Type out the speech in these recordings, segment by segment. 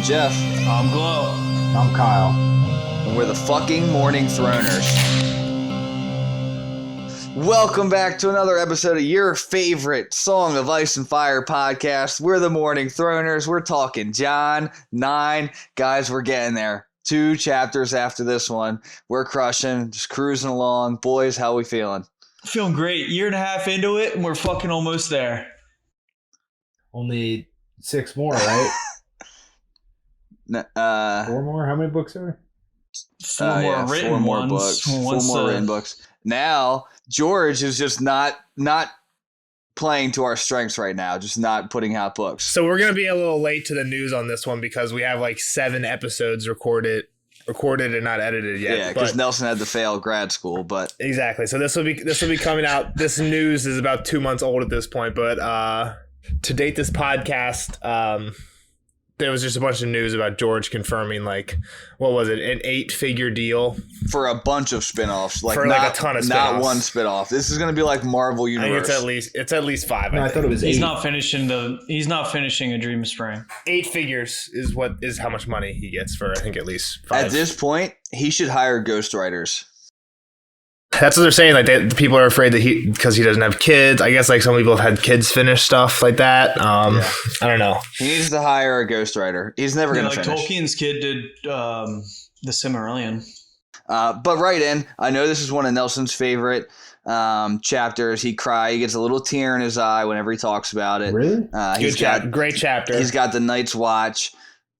I'm Jeff. I'm Glow. I'm Kyle. And we're the fucking Morning Throners. Welcome back to another episode of your favorite Song of Ice and Fire podcast. We're the Morning Throners. We're talking John 9. Guys, we're getting there. 2 chapters after this one. We're crushing, just cruising along. Boys, how we feeling? Feeling great. Year and a half into it, and we're fucking almost there. Only 6 more, right? 4 more? How many books are there? 4 more books. 4 more written books. Now, George is just not playing to our strengths right now, just not putting out books. So we're going to be a little late to the news on this one because we have like 7 episodes recorded and not edited yet. Yeah, because Nelson had to fail grad school, but exactly. So this will be coming out. This news is about 2 months old at this point, but to date this podcast, there was just a bunch of news about George confirming, like, what was it, an 8-figure deal for a bunch of spinoffs, for a ton of spinoffs. Not one spinoff. This is going to be like Marvel Universe. I think it's at least 5. No, I thought it was 8. He's not finishing A Dream of Spring. 8 figures is how much money he gets for, I think, at least 5. At this point, he should hire ghostwriters. That's what they're saying. Like, people are afraid that because he doesn't have kids. I guess like some people have had kids finish stuff like that. I don't know. He needs to hire a ghostwriter. He's never going to finish. Tolkien's kid did the Silmarillion. But right in, I know this is one of Nelson's favorite chapters. He gets a little tear in his eye whenever he talks about it. Really? Great chapter. He's got the Night's Watch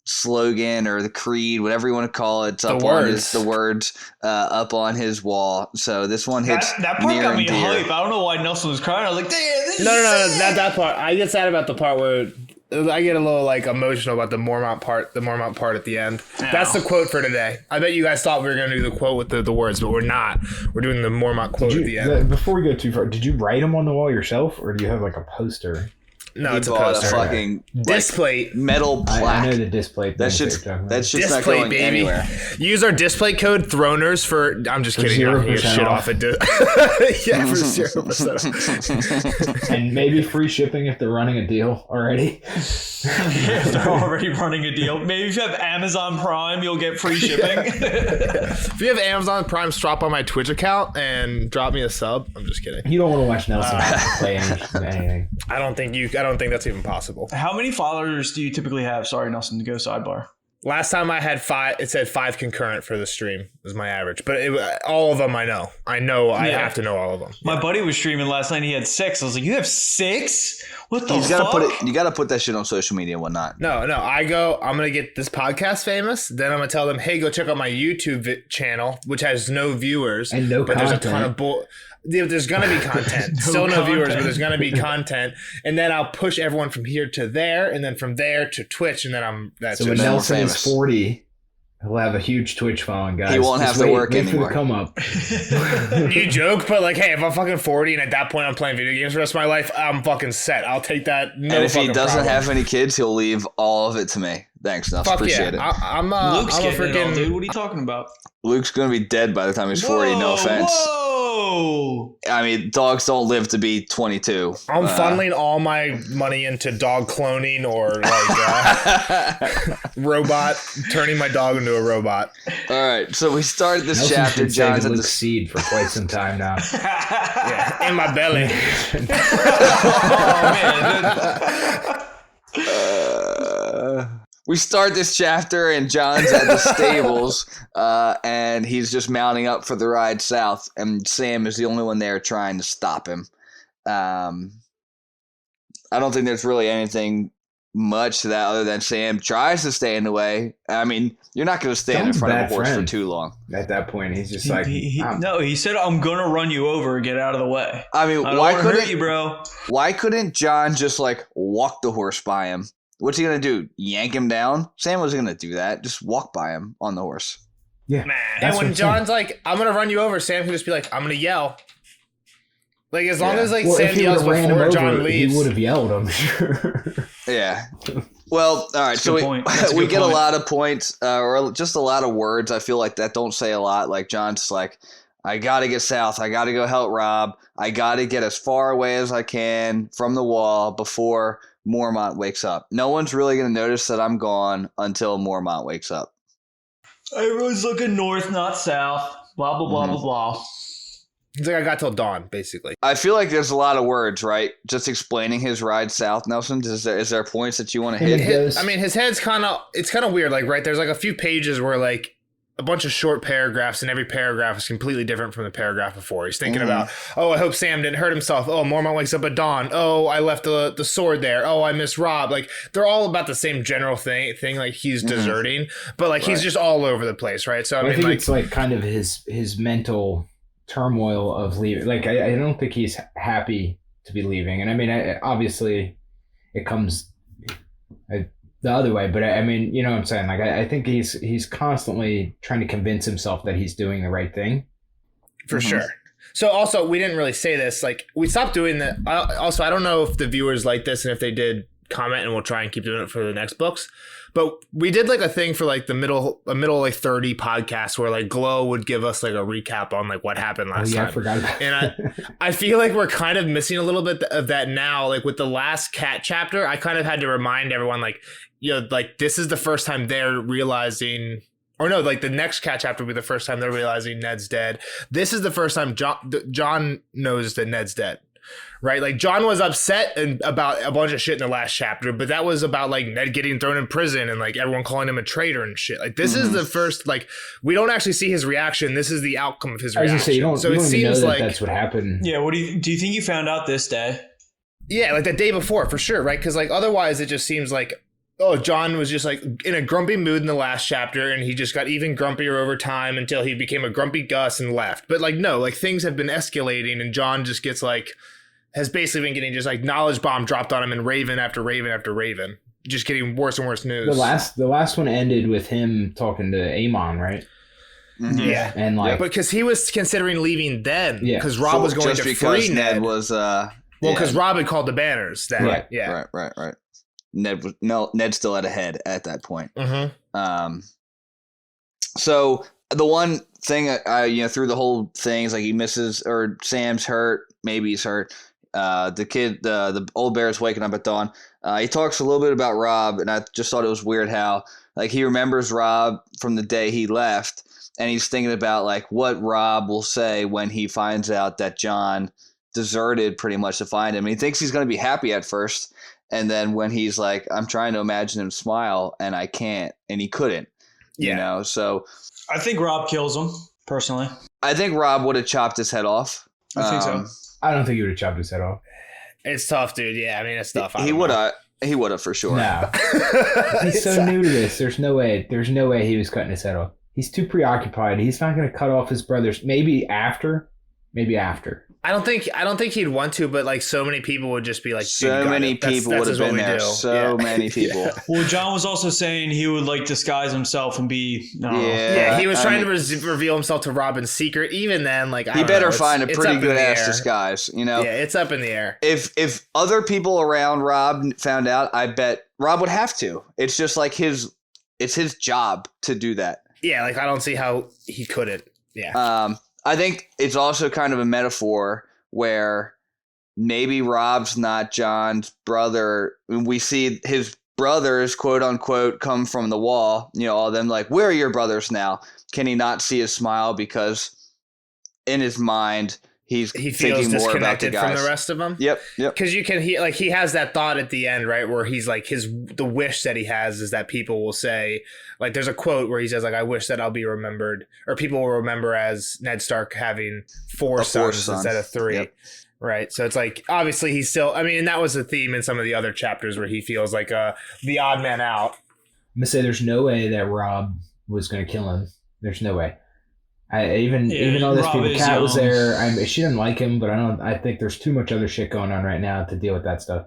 slogan or the creed, whatever you want to call it, up on his wall. So this one hits that part near got me and dear. hype. I don't know why Nelson was crying. I was like, damn, this is No, sick. not that part. I get sad about the part where I get a little like emotional about the Mormont part at the end. Ow. That's the quote for today. I bet you guys thought we were going to do the quote with the words, but we're not. We're doing the Mormont quote at the end. Before we go too far, did you write them on the wall yourself, or do you have like a poster? No, He it's a bought poster. fucking Display. metal plaque. I know the display. That's just not going baby. anywhere. Use our display code Throners for. I'm just kidding. 0% Get shit off. off it. Yeah, for 0%. And maybe free shipping if they're running a deal already. If they're already running a deal. Maybe if you have Amazon Prime, you'll get free shipping. If you have Amazon Prime, drop on my Twitch account and drop me a sub. I'm just kidding. You don't want to watch Nelson play anything. I don't think that's even possible. How many followers do you typically have? Sorry, Nelson, to go sidebar. Last time I had 5, it said 5 concurrent for the stream was my average. But all of them I know. I have to know all of them. My buddy was streaming last night. He had 6. I was like, you have 6? What the fuck? You got to put that shit on social media and whatnot. No. I'm going to get this podcast famous. Then I'm going to tell them, hey, go check out my YouTube channel, which has no viewers. And no but content. There's a ton of there's going to be content. Still no viewers, but there's going to be content. And then I'll push everyone from here to there, and then from there to Twitch, and then So when Nelson is 40, he'll have a huge Twitch following, guys. He won't have to work anymore. For the come up. You joke, but like, hey, if I'm fucking 40 and at that point I'm playing video games for the rest of my life, I'm fucking set. I'll take that. No And if he doesn't problem. have any kids, he'll leave all of it to me. Thanks, Nelson. Fuck Appreciate yeah. it. I'm Luke's a getting it all, freaking dude. What are you talking about? Luke's going to be dead by the time he's 40. No offense. Whoa! I mean, dogs don't live to be 22. I'm funneling all my money into dog cloning or like robot, turning my dog into a robot. All right, so we started this Nelson's chapter. been John's saving at Luke's seed for quite some time now. Yeah, in my belly. Oh, man. We start this chapter, and John's at the stables, and he's just mounting up for the ride south, and Sam is the only one there trying to stop him. I don't think there's really anything much to that other than Sam tries to stay in the way. I mean, you're not going to stand in Sam's front a of a bad horse friend. for too long. At that point, he's just like, No, he said, I'm going to run you over and get out of the way. I mean, I don't why want to hurt couldn't you, bro? Why couldn't John just like walk the horse by him? What's he gonna do? Yank him down? Sam wasn't gonna do that. Just walk by him on the horse. yeah. Man. That's And what when I'm saying. John's like, I'm going to run you over, Sam can just be like, I'm going to yell. Like, as long Yeah. as like Well, if Sam he yells would have ran him before over, John leaves. he would have yelled, I'm sure. Yeah. Well, all right. That's a So good point. That's a we good get point. a lot of points, or just a lot of words. I feel like that don't say a lot. Like John's just like, I got to get south. I got to go help Rob. I got to get as far away as I can from the wall before Mormont wakes up. No one's really going to notice that I'm gone until Mormont wakes up. Everyone's looking north, not south. Blah, blah, blah, blah, blah. He's like, I got till dawn, basically. I feel like there's a lot of words, right? Just explaining his ride south, Nelson. Is there points that you want to hit? His head's kind of weird. Like, right, there's like a few pages where like a bunch of short paragraphs, and every paragraph is completely different from the paragraph before. He's thinking about, oh, I hope Sam didn't hurt himself. Oh, Mormont wakes up at dawn. Oh, I left the sword there. Oh, I miss Rob. Like, they're all about the same general thing. Like, he's deserting, but like he's just all over the place, right? So I think it's like kind of his mental turmoil of leaving. Like, I don't think he's happy to be leaving, and I mean, obviously, it comes the other way, but I mean, you know what I'm saying? Like, I think he's constantly trying to convince himself that he's doing the right thing. For sure. So also, we didn't really say this. Like, we stopped doing that. Also, I don't know if the viewers like this and if they did comment, and we'll try and keep doing it for the next books. But we did like a thing for like a middle like 30 podcast where like Glow would give us like a recap on like what happened last time. I forgot about that. And I feel like we're kind of missing a little bit of that now. Like with the last cat chapter, I kind of had to remind everyone like, you know, like this is the first time they're realizing, or no, like the next cat chapter will be the first time they're realizing Ned's dead. This is the first time John knows that Ned's dead. Right, like John was upset about a bunch of shit in the last chapter, but that was about like Ned getting thrown in prison and like everyone calling him a traitor and shit. Like this is the first, like we don't actually see his reaction. This is the outcome of his reaction. Say, you don't seems know like that's what happened. Yeah, do you think you found out this day? Yeah, like the day before for sure, right? Because like otherwise it just seems like, oh, John was just like in a grumpy mood in the last chapter, and he just got even grumpier over time until he became a grumpy Gus and left. But like no, like things have been escalating, and John just gets like. Has basically been getting just like knowledge bomb dropped on him and raven after raven after raven, just getting worse and worse news. The last one ended with him talking to Amon, right? Yeah, and like because he was considering leaving then, because Rob was going to free Ned. Because Rob had called the banners. Then, right. Ned still had a head at that point. So the one thing I through the whole thing is like he misses, or Sam's hurt, maybe he's hurt. The kid, the old bear is waking up at dawn. He talks a little bit about Rob, and I just thought it was weird how like he remembers Rob from the day he left, and he's thinking about like what Rob will say when he finds out that John deserted pretty much to find him. And he thinks he's going to be happy at first, and then when he's like, I'm trying to imagine him smile, and I can't, and he couldn't. You know, so I think Rob kills him personally. I think Rob would have chopped his head off. I think so. I don't think he would have chopped his head off. It's tough, dude. Yeah, I mean, it's tough. He would have. He would have for sure. No. He's so new to this. There's no way he was cutting his head off. He's too preoccupied. He's not going to cut off his brother's. Maybe after. I don't think he'd want to, but like so many people would just be like, so many people would have been there. So many people. Well, John was also saying he would like disguise himself and be. He was trying to reveal himself to Rob in secret. Even then, like he better find a pretty good ass disguise. You know, yeah, it's up in the air. If other people around Rob found out, I bet Rob would have to. It's just like it's his job to do that. Yeah, like I don't see how he couldn't. Yeah. I think it's also kind of a metaphor where maybe Rob's not John's brother. We see his brothers, quote unquote, come from the wall. You know, all of them like, where are your brothers now? Can he not see his smile because in his mind he feels more about the guys from the rest of them? Yep. Because he has that thought at the end, right, where he's like the wish that he has is that people will say, like, there's a quote where he says, like, I wish that I'll be remembered, or people will remember as Ned Stark having four sons instead of three. Yep. Right. So it's like, obviously he's still, I mean, and that was the theme in some of the other chapters where he feels like the odd man out. I'm going to say there's no way that Rob was going to kill him. There's no way. Even all those people, Kat was there. She didn't like him, but I think there's too much other shit going on right now to deal with that stuff.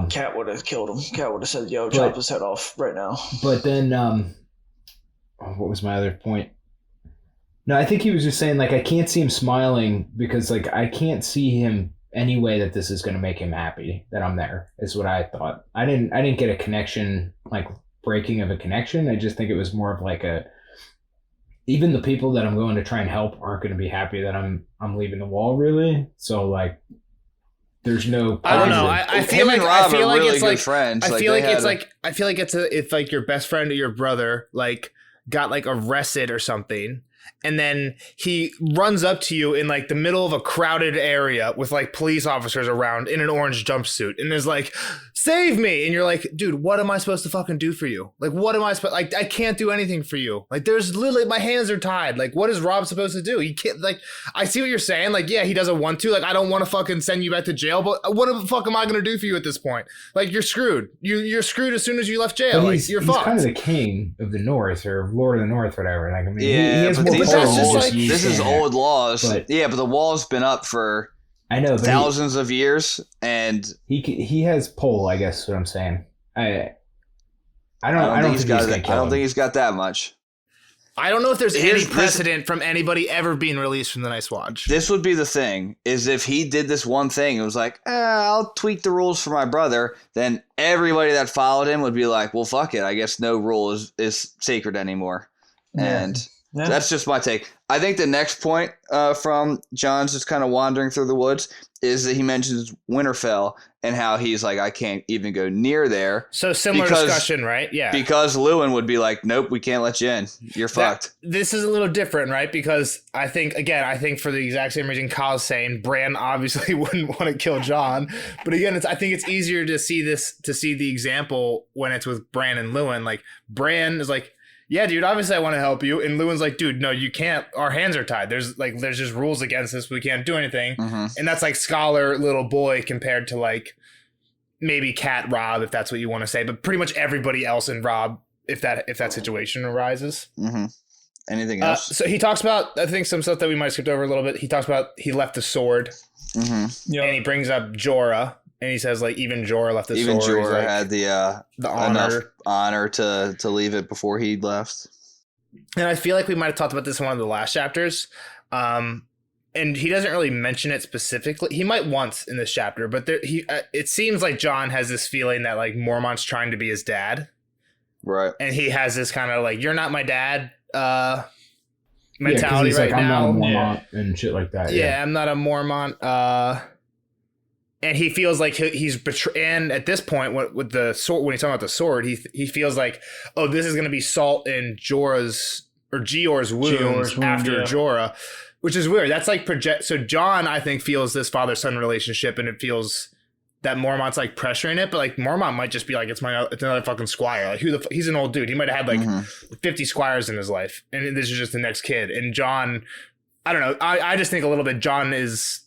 Kat would have killed him. Kat would have said, "Yo, chop his head off right now." But then, what was my other point? No, I think he was just saying like I can't see him smiling because like I can't see him any way that this is going to make him happy that I'm there. Is what I thought. I didn't get a connection, like breaking of a connection. I just think it was more of like even the people that I'm going to try and help aren't going to be happy that I'm leaving the wall, really. So like there's no. I don't know. positive. I feel Him and like Rob I feel are like really it's good like friends. I Like, feel they like it's had a- like I feel like it's like your best friend or your brother like got like arrested or something, and then he runs up to you in like the middle of a crowded area with like police officers around in an orange jumpsuit and is like, save me. And you're like, dude, what am I supposed to fucking do for you? Like, what am I supposed, like, I can't do anything for you. Like, there's literally, my hands are tied. Like, what is Rob supposed to do? He can't, like, I see what you're saying. Like, yeah, he doesn't want to. Like, I don't want to fucking send you back to jail, but what the fuck am I going to do for you at this point? Like, you're screwed. You're screwed as soon as you left jail. But Like, you're he's fucked. kind of the king of the North or Lord of the North, whatever. Like, I mean, he Yeah, has but more these power are than just old. just you This is saying old that. laws. But- Yeah, but the wall's been up for I know, but thousands of years, and he has pull. I guess is what I'm saying. I don't I don't think he's got. gonna kill I don't him. think he's got that much. I don't know if there's Here's- any precedent from anybody ever being released from the Night's Watch. This would be the thing: is if he did this one thing, it was like, I'll tweak the rules for my brother. Then everybody that followed him would be like, well, fuck it. I guess no rule is sacred anymore. Yeah. And Yeah. that's just my take. I think the next point from John's just kind of wandering through the woods is that he mentions Winterfell and how he's like, I can't even go near there So similar Because- discussion, right? Yeah. because Lewin would be like, nope, we can't let you in. You're fucked. This is a little different, right? Because I think for the exact same reason Kyle's saying, Bran obviously wouldn't want to kill Jon. But again, I think it's easier to see the example when it's with Bran and Lewin. Like, Bran is like, yeah, dude, obviously I want to help you. And Lewin's like, dude, no, you can't. Our hands are tied. There's just rules against this. We can't do anything. Mhm. And that's like scholar little boy compared to like maybe Cat Rob, if that's what you want to say. But pretty much everybody else in Rob, if that situation arises. Mm-hmm. Anything else? So he talks about, I think, some stuff that we might have skipped over a little bit. He talks about he left the sword, Mm-hmm. Yep. and he brings up Jorah, and he says like even Jorah left the Even sword. He's Jorah like, had the the enough honor. honor to leave it before he left. And I feel like we might have talked about this in one of the last chapters. And he doesn't really mention it specifically. He might once in this chapter, but it seems like Jon has this feeling that like Mormont's trying to be his dad, Right. and he has this kind of like, you're not my dad Yeah, 'cause mentality he's right like, I'm not a now. Mormont and shit like that. Yeah, I'm not a Mormont. And he feels like he's betrayed. And at this point, with the sword, when he's talking about the sword, he feels like, oh, this is going to be salt in Jorah's or Gior's wounds wound, after yeah. Jorah, which is weird. That's like So Jon, I think, feels this father-son relationship, and it feels that Mormont's like pressuring it, but like Mormont might just be like, it's another fucking squire. Like he's an old dude. He might have had like Mhm. 50 squires in his life, and this is just the next kid. And Jon, I don't know. I just think a little bit Jon is,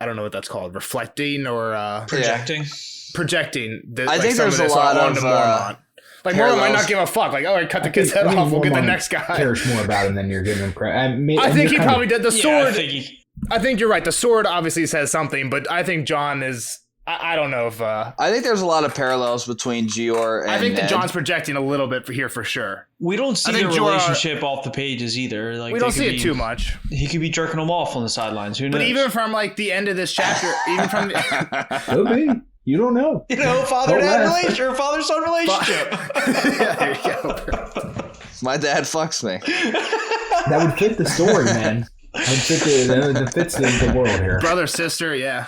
I don't know what that's called, reflecting or Projecting. projecting. I think there's a lot onto of, Mormont. Like Mormont might parallels. not give a fuck. Like, all right, cut the kid's head off. We'll get the Mormont next guy. cares more about him than you're giving him credit. I think he probably did. The Yeah, sword. I think he, I think you're right. The sword obviously says something, but I think Jon is. I don't know if. I think there's a lot of parallels between Gior and I think that Ned. Jon's projecting a little bit here for sure. we don't see I the think Jorah- relationship off the pages either. Like We they don't could see be- it too much. He could be jerking them off on the sidelines. Who knows? But even from like the end of this chapter, even from Could be. You don't know. you know, father Don't dad laugh. relationship, father son relationship. yeah, there you go. My dad fucks me. That would fit the story, man. That would fit that fits the world here. Brother, sister, yeah.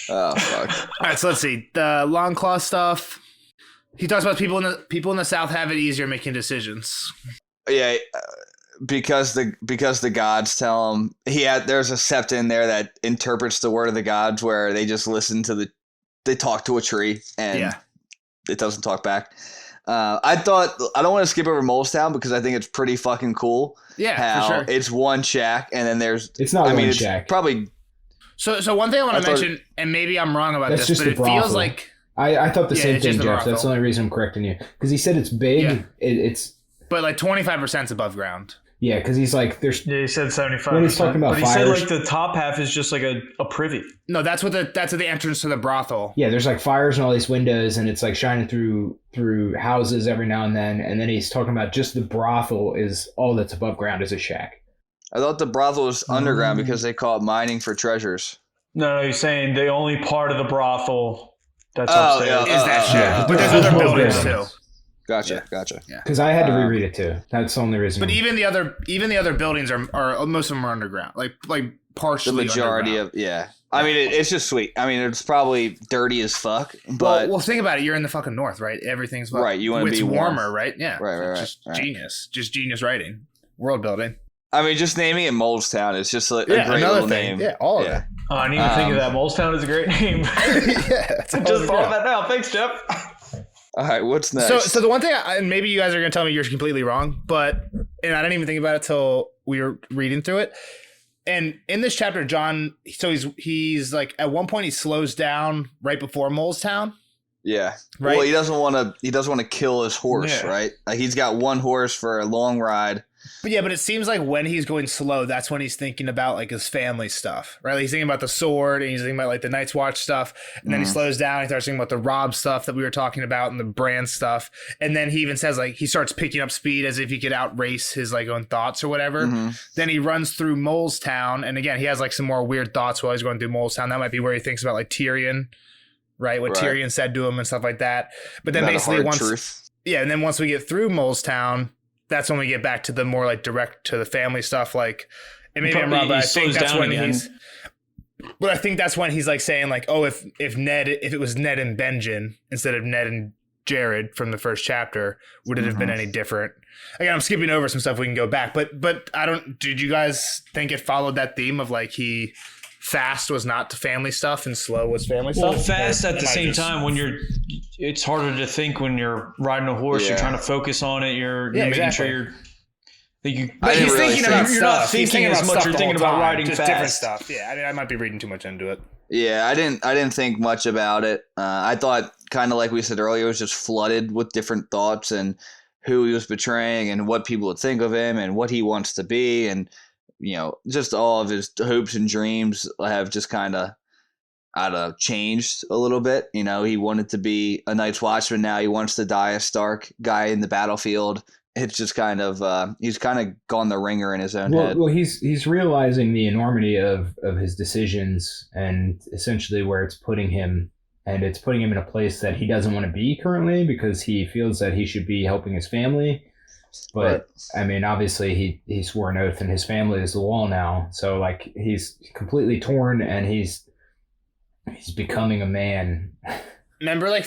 Oh fuck. All right, so let's see the Longclaw stuff. He talks about people in the South have it easier making decisions. Yeah, because the gods tell him there's a sept in there that interprets the word of the gods where they just listen to they talk to a tree and Yeah. it doesn't talk back. I don't want to skip over Molestown because I think it's pretty fucking cool. Yeah, How for sure. it's one shack and then there's It's not I mean one it's shack. probably So one thing I want I to thought- mention, and maybe I'm wrong about That's this, just but a it feels brothel. like I thought the Yeah, same it's thing, just a Jeff. That's brothel. the only reason I'm correcting you. Because he said it's big. Yeah. It's but like 25% is above ground. yeah. Because he's like there's Yeah, he said 75%. When he's talking about but he fires- said like the top half is just like a privy. No, that's what the entrance to the brothel. yeah. There's like fires and all these windows, and it's like shining through houses every now and then he's talking about just the brothel is all that's above ground is a shack. I thought the brothel was underground because they call it mining for treasures. No, he's saying the only part of the brothel that's Oh, upstairs. yeah. Is that shack? yeah. But there's There's other more buildings too. buildings. Gotcha. Because I had to reread it too. That's the only reason. But even the other buildings are most of them are underground, like partially. The majority underground. I mean, it's just sweet. I mean, it's probably dirty as fuck, but well, think about it. You're in the fucking north, right? Everything's right. You want to be warmer, right? Yeah, right. Just genius, just genius writing, world building. I mean, just naming it Molestown is just a great little name. Yeah, all of it. Oh, I didn't even think of that. Molestown is a great name. Yeah, I just thought of that now. Thanks, Jeff. All right, what's next? So the one thing, and maybe you guys are going to tell me you're completely wrong, and I didn't even think about it till we were reading through it. And in this chapter, John, so he's like, at one point he slows down right before Molestown. Yeah. Right. Well, he doesn't want to kill his horse, right? Like he's got one horse for a long ride. But it seems like when he's going slow, that's when he's thinking about like his family stuff, right? Like he's thinking about the sword and he's thinking about like the Night's Watch stuff. And then he slows down. He starts thinking about the Rob stuff that we were talking about and the brand stuff. And then he even says like he starts picking up speed as if he could outrace his like own thoughts or whatever. Then he runs through Molestown. And again, he has like some more weird thoughts while he's going through Molestown. That might be where he thinks about like Tyrion, right? What Tyrion said to him and stuff like that. But then basically and then once we get through Molestown, that's when we get back to the more like direct to the family stuff. Like, and maybe I'm wrong, but I think that's when I think that's when he's like saying like, oh, if it was Ned and Benjen instead of Ned and Jared from the first chapter, would it have been any different? Again, I'm skipping over some stuff we can go back, but did you guys think it followed that theme of like fast was not to family stuff and slow was family stuff? Well, fast at the same time it's harder to think when you're riding a horse. You're trying to focus on it. You're making sure you're. He's thinking about you're not thinking as much. You're thinking about riding just fast. Different stuff. Yeah, I mean, I might be reading too much into it. Yeah, I didn't think much about it. I thought kind of like we said earlier, it was just flooded with different thoughts and who he was betraying and what people would think of him and what he wants to be and just all of his hopes and dreams have just kind of changed a little bit. He wanted to be a Night's Watchman. Now he wants to die a Stark guy in the battlefield. It's just kind of he's kind of gone the ringer in his own head. Well, he's realizing the enormity of his decisions and essentially where it's putting him. And it's putting him in a place that he doesn't want to be currently because he feels that he should be helping his family. But I mean, obviously he swore an oath and his family is the wall now. So like he's completely torn and he's becoming a man. Remember like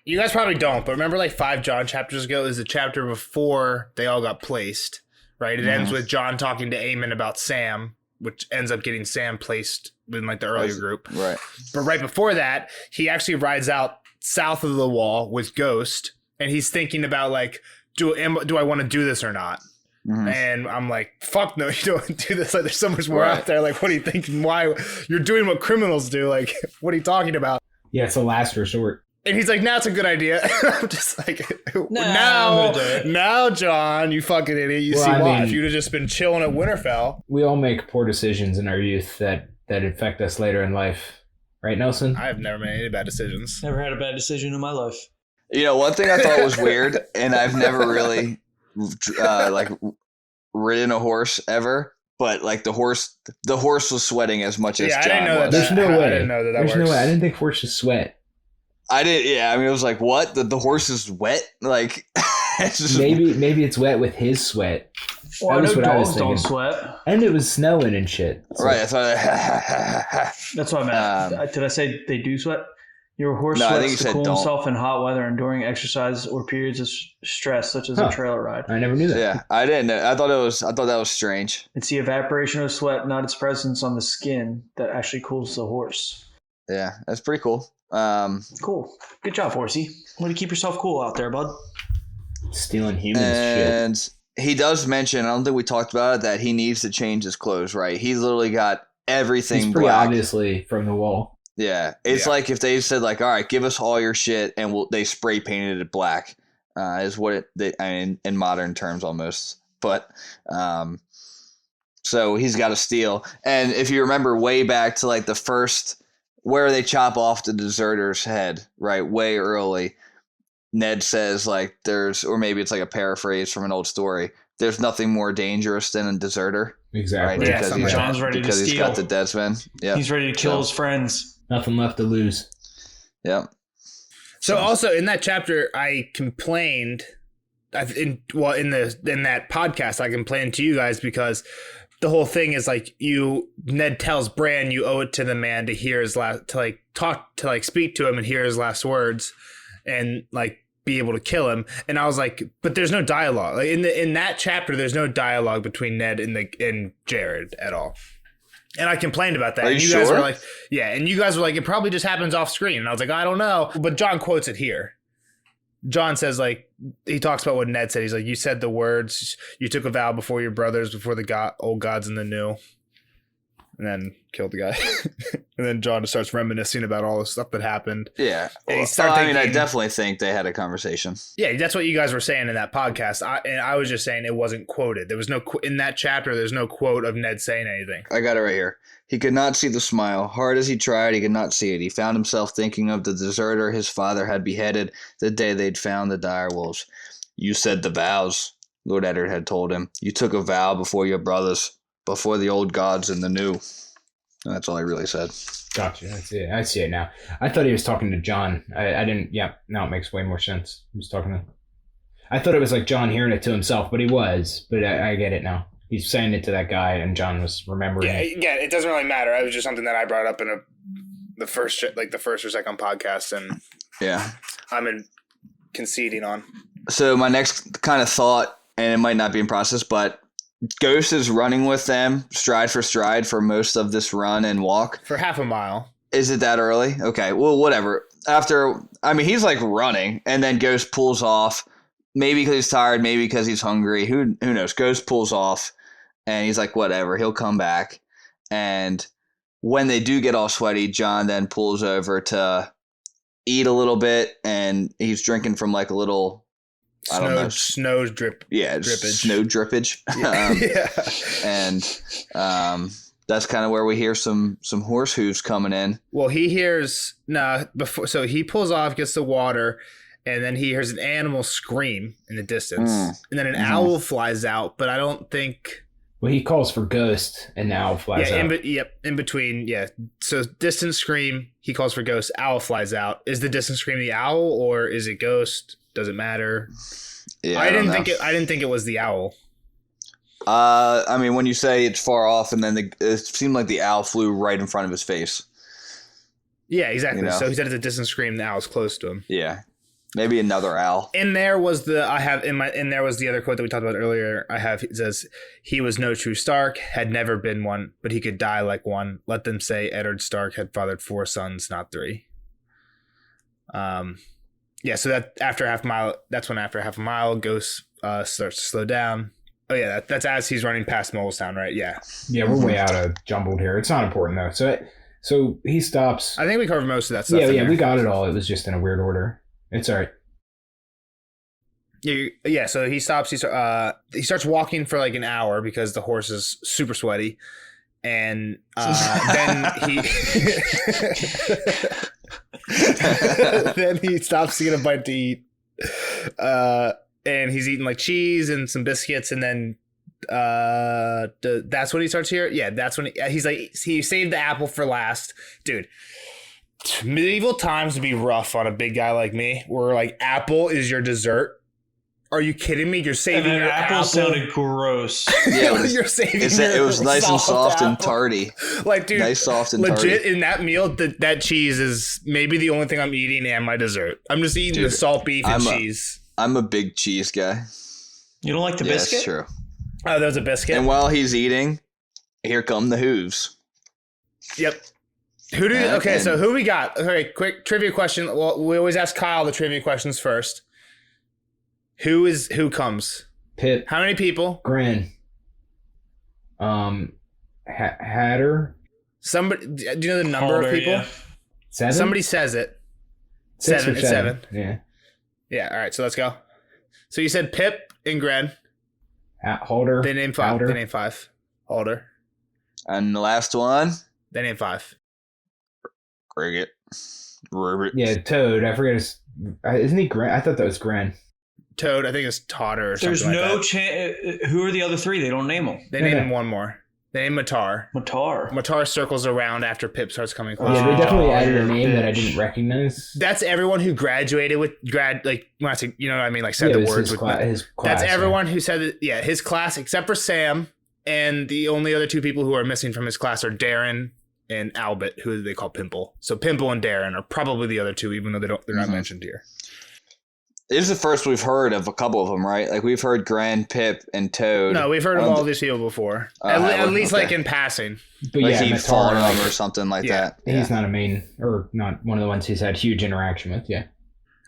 you guys probably don't, but remember like 5 John chapters ago is the chapter before they all got placed, right? It ends with John talking to Aemon about Sam, which ends up getting Sam placed in like the earlier group. Right. But right before that, he actually rides out south of the wall with Ghost and he's thinking about like, do I want to do this or not? And I'm like, fuck no, you don't do this. Like, there's so much more out there. Like, what are you thinking? Why you're doing what criminals do? Like, what are you talking about? Yeah, it's a last resort. And he's like, now it's a good idea. I'm just like, now, John, you fucking idiot. You see why? If you'd have just been chilling at Winterfell. We all make poor decisions in our youth that affect us later in life. Right, Nelson? I have never made any bad decisions. Never had a bad decision in my life. One thing I thought was weird, and I've never really like ridden a horse ever, but like the horse was sweating as much as John I didn't know was. There's no way. I didn't know that There's works. no way. I didn't think horses sweat. I did. Yeah, I mean, it was like, what? The horse is wet? Like, it's just, maybe it's wet with his sweat. Well, that was what I was thinking. Dogs don't sweat. And it was snowing and shit. So. Right. That's what I meant. Did I say they do sweat? Your horse sweats to cool himself in hot weather and during exercise or periods of stress, such as a trailer ride. I never knew that. Yeah, I didn't know. I thought that was strange. It's the evaporation of sweat, not its presence on the skin, that actually cools the horse. Yeah, that's pretty cool. Cool. Good job, horsey. Way to keep yourself cool out there, bud. Stealing humans and shit. He does mention, I don't think we talked about it, that he needs to change his clothes, right? He's literally got everything He's pretty black. obviously from the wall. Yeah, it's like if they said like, all right, give us all your shit, and they spray painted it black, is what in modern terms almost. But so he's got to steal. And if you remember way back to like the first where they chop off the deserter's head, right, way early, Ned says like or maybe it's like a paraphrase from an old story. There's nothing more dangerous than a deserter. Exactly. Right? Yeah, John's ready to steal. He's got the Deadsman. Yeah. He's ready to kill his friends. Nothing left to lose. Yep. So also in that chapter, I complained in that podcast, I complained to you guys because the whole thing is like Ned tells Bran you owe it to the man to hear his last, to speak to him and hear his last words and like be able to kill him. And I was like, but there's no dialogue. Like in that chapter, there's no dialogue between Ned and Jared at all. And I complained about that. Are and you guys sure? were like, yeah. And you guys were like, it probably just happens off screen. And I was like, I don't know. But John quotes it here. John says, like, he talks about what Ned said. He's like, you said the words, you took a vow before your brothers, before the old gods and the new. And then killed the guy. And then John just starts reminiscing about all the stuff that happened. Yeah. And I definitely think they had a conversation. Yeah, that's what you guys were saying in that podcast. I was just saying it wasn't quoted. There was no in that chapter. There's no quote of Ned saying anything. I got it right here. He could not see the smile. Hard as he tried, he could not see it. He found himself thinking of the deserter his father had beheaded the day they'd found the dire wolves. You said the vows, Lord Eddard had told him. You took a vow before your brothers, before the old gods and the new. And that's all he really said. Gotcha. I see it now. I thought he was talking to John. I didn't. Yeah, now it makes way more sense. He was talking to. I thought it was like John hearing it to himself, but he was. But I get it now. He's saying it to that guy, and John was remembering. Yeah, it doesn't really matter. It was just something that I brought up in the first or second podcast, and yeah, I'm conceding on. So my next kind of thought, and it might not be in process, but Ghost is running with them stride for stride for most of this run and walk. For half a mile. Is it that early? Okay, well, whatever. He's like running, and then Ghost pulls off. Maybe because he's tired, maybe because he's hungry. Who knows? Ghost pulls off, and he's like, whatever, he'll come back. And when they do get all sweaty, John then pulls over to eat a little bit, and he's drinking from like a little, I don't know. Snow drip. Yeah, drippage. Snow drippage. And that's kind of where we hear some horse hooves coming in. Well, he hears, so he pulls off, gets the water, and then he hears an animal scream in the distance. And then an owl flies out, but I don't think... Well, he calls for Ghost, and the owl flies out. In between, yeah. So distant scream, he calls for Ghost, owl flies out. Is the distant scream the owl, or is it Ghost? Does it matter? Yeah, I didn't think it was the owl. When you say it's far off, and then it seemed like the owl flew right in front of his face. Yeah, exactly. You know? So he said it's a distant scream, the owl's close to him. Yeah. Maybe another owl. And there was the other quote that we talked about earlier. It says, he was no true Stark, had never been one, but he could die like one. Let them say Eddard Stark had fathered 4 sons, not 3. Yeah, so that after half a mile, Ghost starts to slow down. Oh yeah, that's as he's running past Molestown, right? Yeah. Yeah, we're way out of jumbled here. It's not important though. So he stops. I think we covered most of that stuff. Yeah, we got it all. It was just in a weird order. It's all right. Yeah. So he stops. He starts walking for like an hour because the horse is super sweaty, and then he stops to get a bite to eat. And he's eating like cheese and some biscuits, and then that's when he starts here. Yeah, that's when he's like, he saved the apple for last, dude. Medieval times would be rough on a big guy like me, where like apple is your dessert. Are you kidding me? You're saving your apple. Sounded gross. Yeah, you're saving. It was nice and soft and tarty. Like, dude, nice, soft, and legit tarty. In that meal, that cheese is maybe the only thing I'm eating and my dessert. I'm just eating the salt beef and cheese. I'm a big cheese guy. You don't like the biscuit? That's true. Oh, there's a biscuit. And while he's eating, here come the hooves. Yep. So who we got? Okay, quick trivia question. Well, we always ask Kyle the trivia questions first. Who comes? Pip. How many people? Grin. Hatter. Somebody. Do you know the number of people? Yeah. 7? Somebody says it. 6 or 7. It's 7. Yeah. Yeah. All right. So let's go. So you said Pip and Gren. Holder. They named 5. Outer. They named 5. Holder. And the last one? They named 5. Cricket. Ribbit. Yeah, Toad. I forget his. Isn't he Gren? I thought that was Gren. Toad. I think it's Totter or There's something like no that. chance. Who are the other 3? They don't name them. They named him one more. They named Matar. Matar circles around after Pip starts coming close. Yeah, they definitely added a name that I didn't recognize. That's everyone who graduated with like when I say, you know what I mean, like said the words with his class. That's everyone who said it. Yeah, his class except for Sam, and the only other two people who are missing from his class are Darren and Albert, who they call Pimple. So Pimple and Darren are probably the other two, even though they're not mentioned here. This is the first we've heard of a couple of them, right? Like we've heard Gren, Pip, and Toad. No, we've heard of all these people before. At least like in passing. But like he'd fallen on them or something like that. He's not a main, or not one of the ones he's had huge interaction with,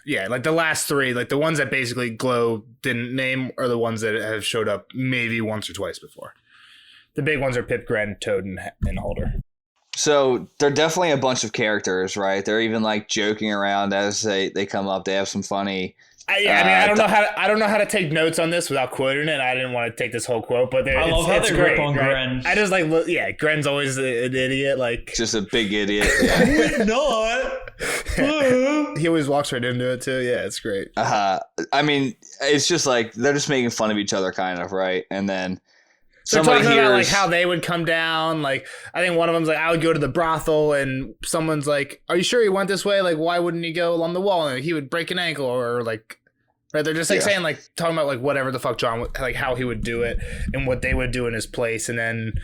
Yeah, like the last three, like the ones that basically Glow didn't name are the ones that have showed up maybe once or twice before. The big ones are Pip, Gren, Toad, and Holder. So they're definitely a bunch of characters, right? They're even like joking around as they come up. They have some funny... I don't know how to take notes on this without quoting it. I didn't want to take this whole quote, but I love how they rip on Gren. I just like, Gren's always an idiot, like just a big idiot. Not. He always walks right into it too. Yeah, it's great. I mean, it's just like they're just making fun of each other, kind of, right? And then they're talking about like how they would come down. Like I think one of them's like, I would go to the brothel, and someone's like, "Are you sure he went this way? Like, why wouldn't he go along the wall? And he would break an ankle or like." Right, they're just like saying like talking about like whatever the fuck John like how he would do it and what they would do in his place, and then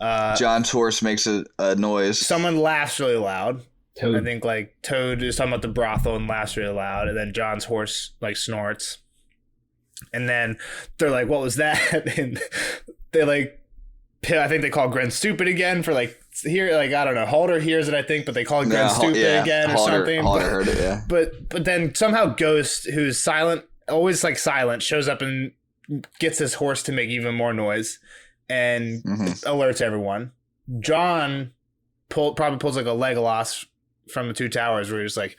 John's horse makes a noise. Someone laughs really loud. Toad. I think like Toad is talking about the brothel and laughs really loud, and then John's horse like snorts, and then they're like, "What was that?" And they like, I think they call Gren stupid again for like. Here, like I don't know, Halder hears it, I think, but they call it Gren stupid again or something. Halder heard it, yeah. But then somehow Ghost, who's silent, always like silent, shows up and gets his horse to make even more noise and alerts everyone. John probably pulls like a Legolas from the Two Towers, where he's like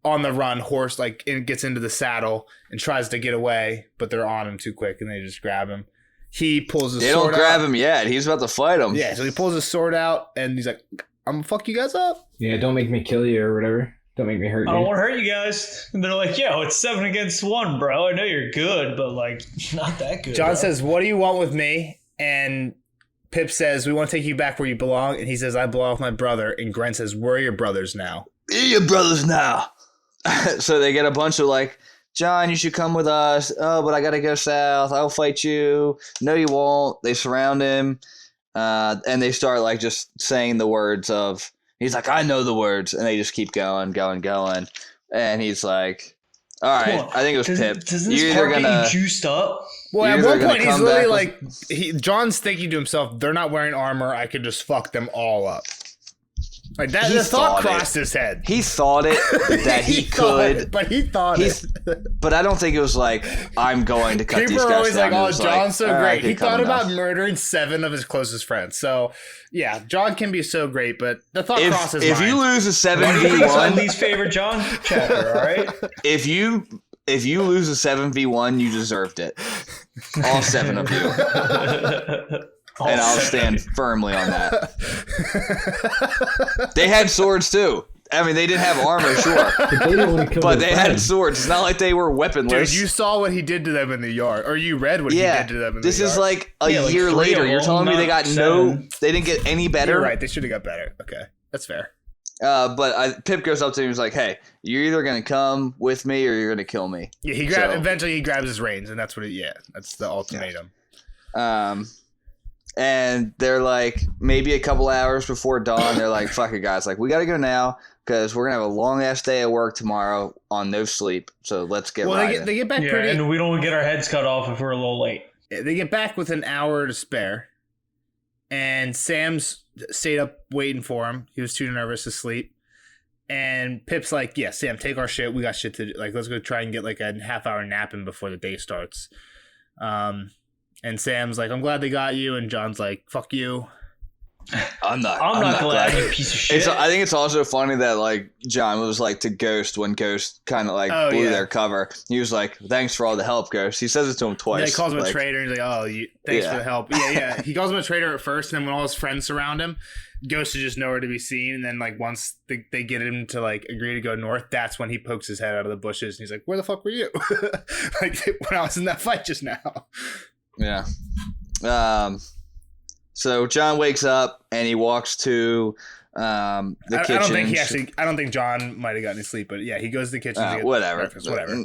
on the run, horse like gets into the saddle and tries to get away, but they're on him too quick and they just grab him. He pulls his sword out. They don't grab him yet. He's about to fight him. Yeah, so he pulls his sword out, and he's like, I'm going to fuck you guys up. Yeah, don't make me kill you or whatever. Don't make me hurt you. I don't want to hurt you guys. And they're like, yo, it's 7 against 1, bro. I know you're good, but, like, not that good. John says, what do you want with me? And Pip says, we want to take you back where you belong. And he says, I belong with my brother. And Gren says, we're your brothers now. We're your brothers now. So they get a bunch of, like, John, you should come with us. Oh, but I got to go south. I'll fight you. No, you won't. They surround him. And they start like just saying the words of, he's like, I know the words. And they just keep going. And he's like, all right, I think it was Pip. Doesn't this part get you juiced up? Well, at one point, he's literally like, John's thinking to himself, they're not wearing armor. I could just fuck them all up. Like that, the thought crossed his head. He thought it that he could, but he thought it. But I don't think it was like I'm going to cut People these guys are always down. like, "Oh, John's so great." He thought about enough. murdering 7 of his closest friends. So, yeah, John can be so great, but the thought crossed his mind. If you lose a 7v1, least favorite John chapter, all right. If you lose a 7v1, you deserved it. All 7 of you. And I'll stand firmly on that. They had swords too. I mean, they didn't have armor, sure, but they had swords. It's not like they were weaponless. Dude, you saw what he did to them in the yard, or you read what he did to them in the yard. This is like a year later. You're telling me they got they didn't get any better? You're right. They should have got better. Okay, that's fair. But Pip goes up to him and he's like, hey, you're either going to come with me or you're going to kill me. Yeah, eventually he grabs his reins, and that's that's the ultimatum. Yeah. And they're like, maybe a couple hours before dawn, they're like, fuck it, guys. Like, we got to go now because we're going to have a long-ass day at work tomorrow on no sleep. So let's get riding. They get back pretty... and we don't get our heads cut off if we're a little late. They get back with an hour to spare. And Sam's stayed up waiting for him. He was too nervous to sleep. And Pip's like, yeah, Sam, take our shit. We got shit to do. Like, let's go try and get like a half-hour nap in before the day starts. And Sam's like, I'm glad they got you. And John's like, fuck you. I'm not glad, you piece of shit. I think it's also funny that like John was like to Ghost when Ghost kind of like blew their cover. He was like, thanks for all the help, Ghost. He says it to him twice. Yeah, he calls him a traitor. He's like, oh, thanks for the help. Yeah. He calls him a traitor at first. And then when all his friends surround him, Ghost is just nowhere to be seen. And then like once they get him to like agree to go north, that's when he pokes his head out of the bushes. And he's like, where the fuck were you? Like when I was in that fight just now. Yeah. So John wakes up and he walks to the kitchen. I don't think John might have gotten any sleep, but yeah, he goes to the kitchen to get breakfast, whatever.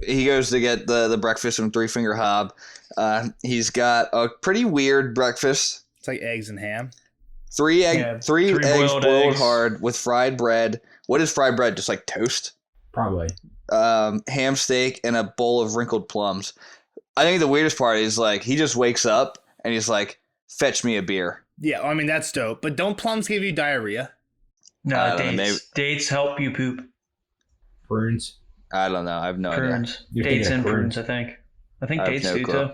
He goes to get the breakfast from Three Finger Hob. He's got a pretty weird breakfast. It's like eggs and ham. Three eggs boiled hard with fried bread. What is fried bread? Just like toast? Probably. Ham steak and a bowl of wrinkled plums. I think the weirdest part is like he just wakes up and he's like, fetch me a beer. Yeah, I mean, that's dope. But don't plums give you diarrhea? No, dates help you poop. Prunes? I don't know. I have no idea. Dates and prunes, I think. I think dates do too.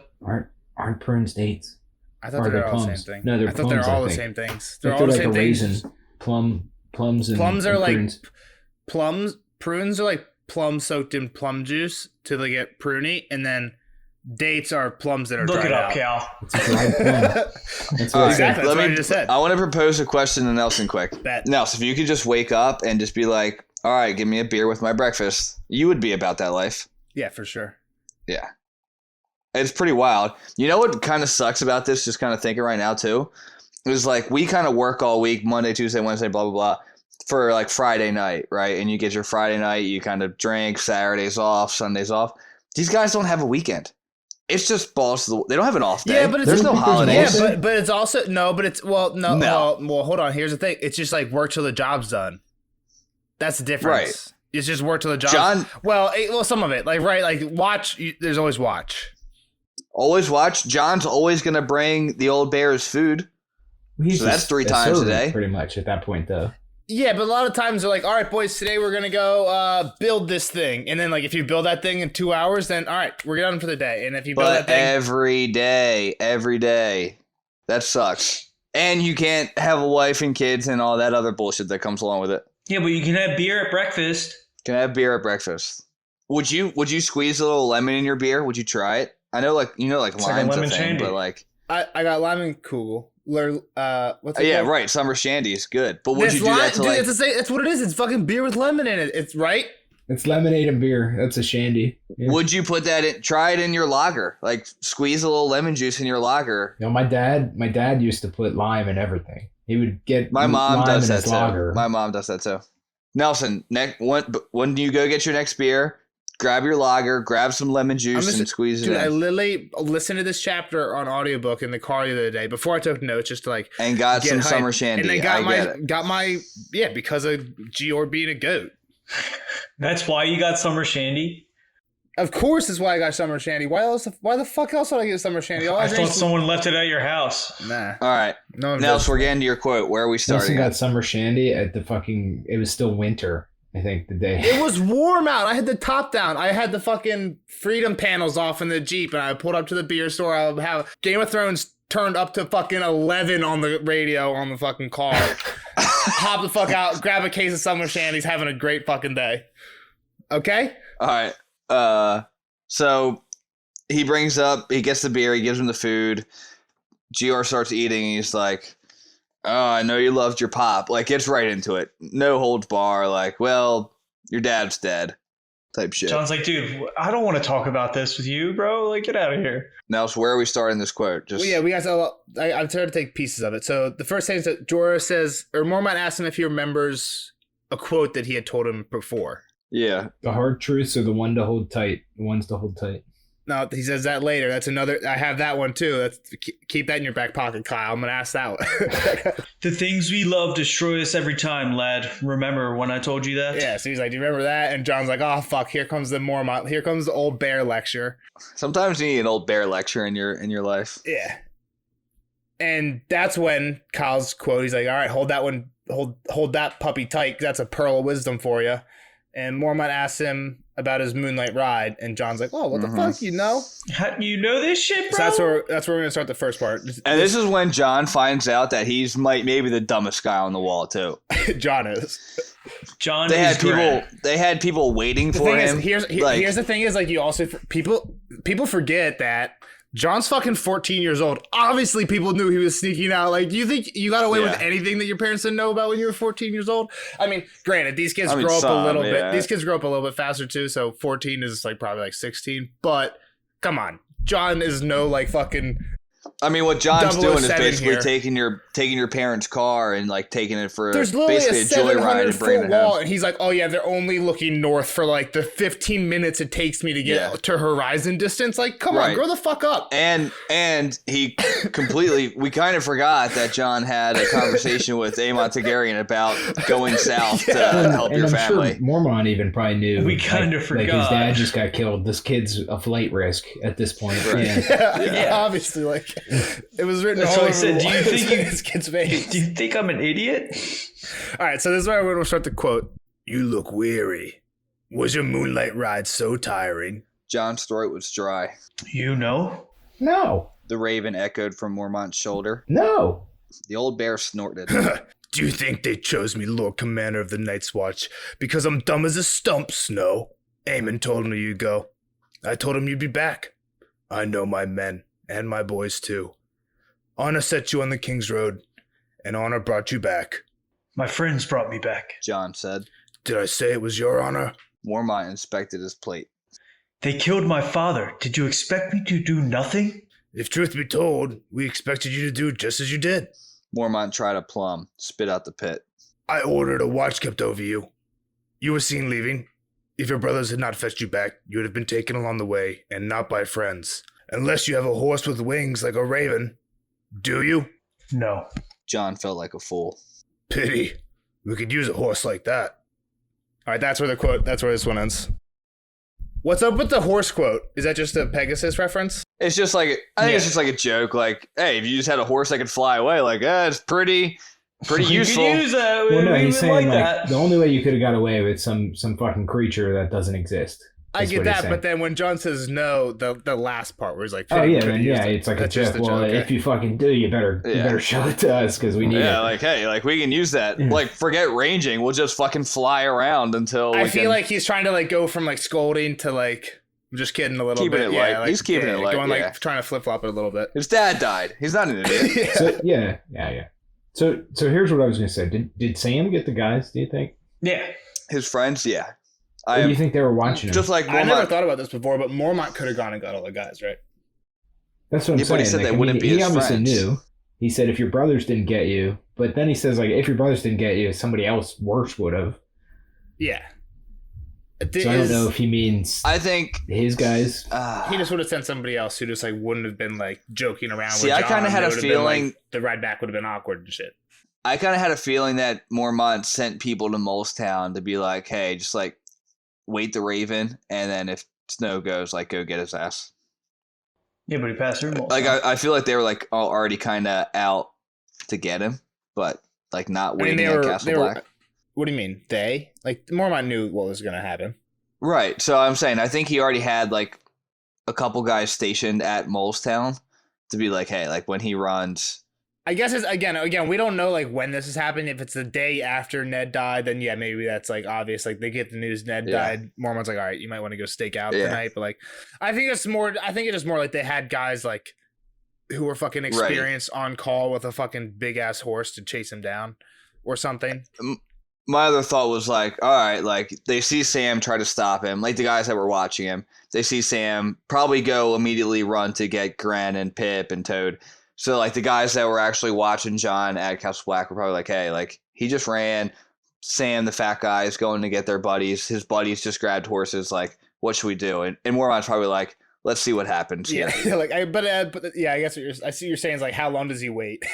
Aren't prunes dates? I thought they were all the same thing. No, they're plums. I thought they're all the same things. They're all the same things. Raisin, plums are like prunes. Prunes are like plums soaked in plum juice till they get pruny, and then dates are plums that are dried out. Look it up, Cal. It's a dried plum. That's what exactly. That's what I just said. I want to propose a question to Nelson quick. Nelson, if you could just wake up and just be like, all right, give me a beer with my breakfast, you would be about that life. Yeah, for sure. Yeah. It's pretty wild. You know what kind of sucks about this, just kind of thinking right now too, is like we kind of work all week, Monday, Tuesday, Wednesday, blah, blah, blah, for like Friday night, right? And you get your Friday night, you kind of drink, Saturdays off, Sundays off. These guys don't have a weekend. It's just balls to the. They don't have an off day. Yeah, but there's no holidays. Yeah, but it's also well, hold on. Here's the thing. It's just like work till the job's done. That's the difference. Right. It's just work till the job's done. Well, some of it, like watch. There's always watch. Always watch. John's always gonna bring the old bear's food. So that's 3 times a day. Pretty much at that point, though. Yeah, but a lot of times they're like, all right, boys, today we're going to go build this thing. And then, like, if you build that thing in 2 hours, then, all right, we're done for the day. And if you build that thing... every day. That sucks. And you can't have a wife and kids and all that other bullshit that comes along with it. Yeah, but you can have beer at breakfast. Would you squeeze a little lemon in your beer? Would you try it? I know, like, lime's a thing, shandy. But, like... I got lemon kugel. What's it called? Right. Summer shandy is good, but would you do that to like? That's what it is. It's fucking beer with lemon in it. It's right. It's lemonade and beer. That's a shandy. Yeah. Would you put that in? Try it in your lager. Like squeeze a little lemon juice in your lager. You know, my dad used to put lime in everything. He would get my mom does that too. Lager. My mom does that too. Nelson, when you go get your next beer, grab your lager, grab some lemon juice, and squeeze it in. I literally listened to this chapter on audiobook in the car the other day before I took notes, just to like and got some summer shandy. And then got my because of Georg being a goat. That's why you got summer shandy? Of course, that's why I got summer shandy. Why the fuck else would I get summer shandy? I thought someone left it at your house. Nah. All right. No. Nelson, we're getting to your quote. Where are we starting? Nelson got summer shandy at it was still winter. I think the day it was warm out. I had the top down. I had the fucking freedom panels off in the Jeep, and I pulled up to the beer store. I would have Game of Thrones turned up to fucking 11 on the radio on the fucking car. Hop the fuck out, grab a case of summer shandies, having a great fucking day. Okay. All right. So he gets the beer. He gives him the food. Gr starts eating. And he's like, oh, I know you loved your pop. Like, gets right into it. No holds bar. Like, well, your dad's dead. Type shit. John's like, dude, I don't want to talk about this with you, bro. Like, get out of here. Now, so where are we starting this quote? We got. I'm trying to take pieces of it. So the first thing is that Jorah says, or Mormont asks him if he remembers a quote that he had told him before. Yeah. The hard truths are the ones to hold tight. No, he says that later. That's another. I have that one too. Keep that in your back pocket, Kyle. I'm gonna ask that one. The things we love destroy us every time, lad. Remember when I told you that? Yeah. So he's like, "Do you remember that?" And John's like, "Oh fuck! Here comes the Mormont. Here comes the old bear lecture." Sometimes you need an old bear lecture in your life. Yeah. And that's when Kyle's quote. He's like, "All right, hold that one. Hold that puppy tight. That's a pearl of wisdom for you." And Mormont asks him about his moonlight ride, and John's like, "Oh, what the fuck, you know? You know this shit, bro?" So that's where we're gonna start the first part. And this is when John finds out that he's maybe the dumbest guy on the wall too. John is. They had people waiting for him. Here's the thing: is like you also people forget that John's fucking 14 years old. Obviously, people knew he was sneaking out. Like, do you think you got away with anything that your parents didn't know about when you were 14 years old? I mean, granted, these kids grow up a little bit. These kids grow up a little bit faster too. So 14 is like probably like 16. But come on, John is no like fucking. I mean, what John's doing is basically here. taking your parents' car and like taking it for There's literally basically a joyride and bringing it wall, home. and he's like, "Oh yeah, they're only looking north for like the 15 minutes it takes me to get to horizon distance." Like, come on, grow the fuck up. And he completely, we kind of forgot that John had a conversation with Aemon Targaryen about going south to help your family. Sure Mormont even probably knew. We kind of forgot. Like his dad just got killed. This kid's a flight risk at this point. Right. Yeah, obviously, like it was written all over said, do you think this kid's face. Do you think I'm an idiot? All right, so this is where we're going to start the quote. You look weary. Was your moonlight ride so tiring? John's throat was dry. You know? No. The raven echoed from Mormont's shoulder. No. The old bear snorted. Do you think they chose me Lord Commander of the Night's Watch because I'm dumb as a stump, Snow? Aemon told me you'd go. I told him you'd be back. I know my men, and my boys too. Honor set you on the King's Road, and honor brought you back. My friends brought me back, John said. Did I say it was your honor? Mormont inspected his plate. They killed my father. Did you expect me to do nothing? If truth be told, we expected you to do just as you did. Mormont tried a plum, spit out the pit. I ordered a watch kept over you. You were seen leaving. If your brothers had not fetched you back, you would have been taken along the way, and not by friends. Unless you have a horse with wings like a raven. Do you? No. John felt like a fool. Pity. We could use a horse like that. All right, that's where this one ends. What's up with the horse quote? Is that just a Pegasus reference? It's just like, I think it's just like a joke. Like, hey, if you just had a horse that could fly away, like, it's pretty useful. You could use that. Well, no, he's saying like that. the only way you could have got away with some fucking creature that doesn't exist. I get that, but then when John says no, the last part where he's like, oh yeah, then yeah, it's like a joke. Well, if you fucking do, you better show it to us because we need it. Yeah, like hey, like we can use that. Yeah. Like forget ranging, we'll just fucking fly around until. I feel like he's trying to like go from like scolding to like. I'm just kidding a little keeping bit. It light. Like, he's keeping it light. Going like trying to flip flop it a little bit. His dad died. He's not an idiot. So, yeah. So here's what I was gonna say. Did Sam get the guys? Do you think? Yeah. His friends, yeah. Or do you think they were watching him? Just like Mormont. I never thought about this before, but Mormont could have gone and got all the guys, right? That's what I'm saying. But he said they wouldn't be his friends. He obviously knew. He said if your brothers didn't get you, but then he says like if your brothers didn't get you, somebody else worse would have. Yeah. So I don't know if he means. I think his guys. He just would have sent somebody else who just like wouldn't have been like joking around. See, with John. I kind of had a feeling like, the ride back would have been awkward and shit. I kind of had a feeling that Mormont sent people to Molestown to be like, hey, just like wait the Raven, and then if Snow goes, like go get his ass. Yeah, but he passed through Molestown. Like I feel like they were like already kind of out to get him, but like not waiting at Castle Black. What do you mean? They? Like Mormont knew what was going to happen. Right. So I'm saying I think he already had like a couple guys stationed at Molestown to be like, hey, like when he runs. I guess it's again, we don't know like when this is happening. If it's the day after Ned died, then yeah, maybe that's like obvious. Like they get the news Ned died. Mormont's like, all right, you might want to go stake out tonight. But like, I think it's more like they had guys like who were fucking experienced on call with a fucking big ass horse to chase him down or something. My other thought was like, all right, like they see Sam try to stop him, like the guys that were watching him. They see Sam probably go immediately run to get Gren and Pip and Toad. So like the guys that were actually watching John at Castle Black were probably like, hey, like he just ran. Sam, the fat guy, is going to get their buddies. His buddies just grabbed horses. Like, what should we do? And Mormont's probably like, let's see what happens. Yeah, like I guess I see what you're saying is like, how long does he wait?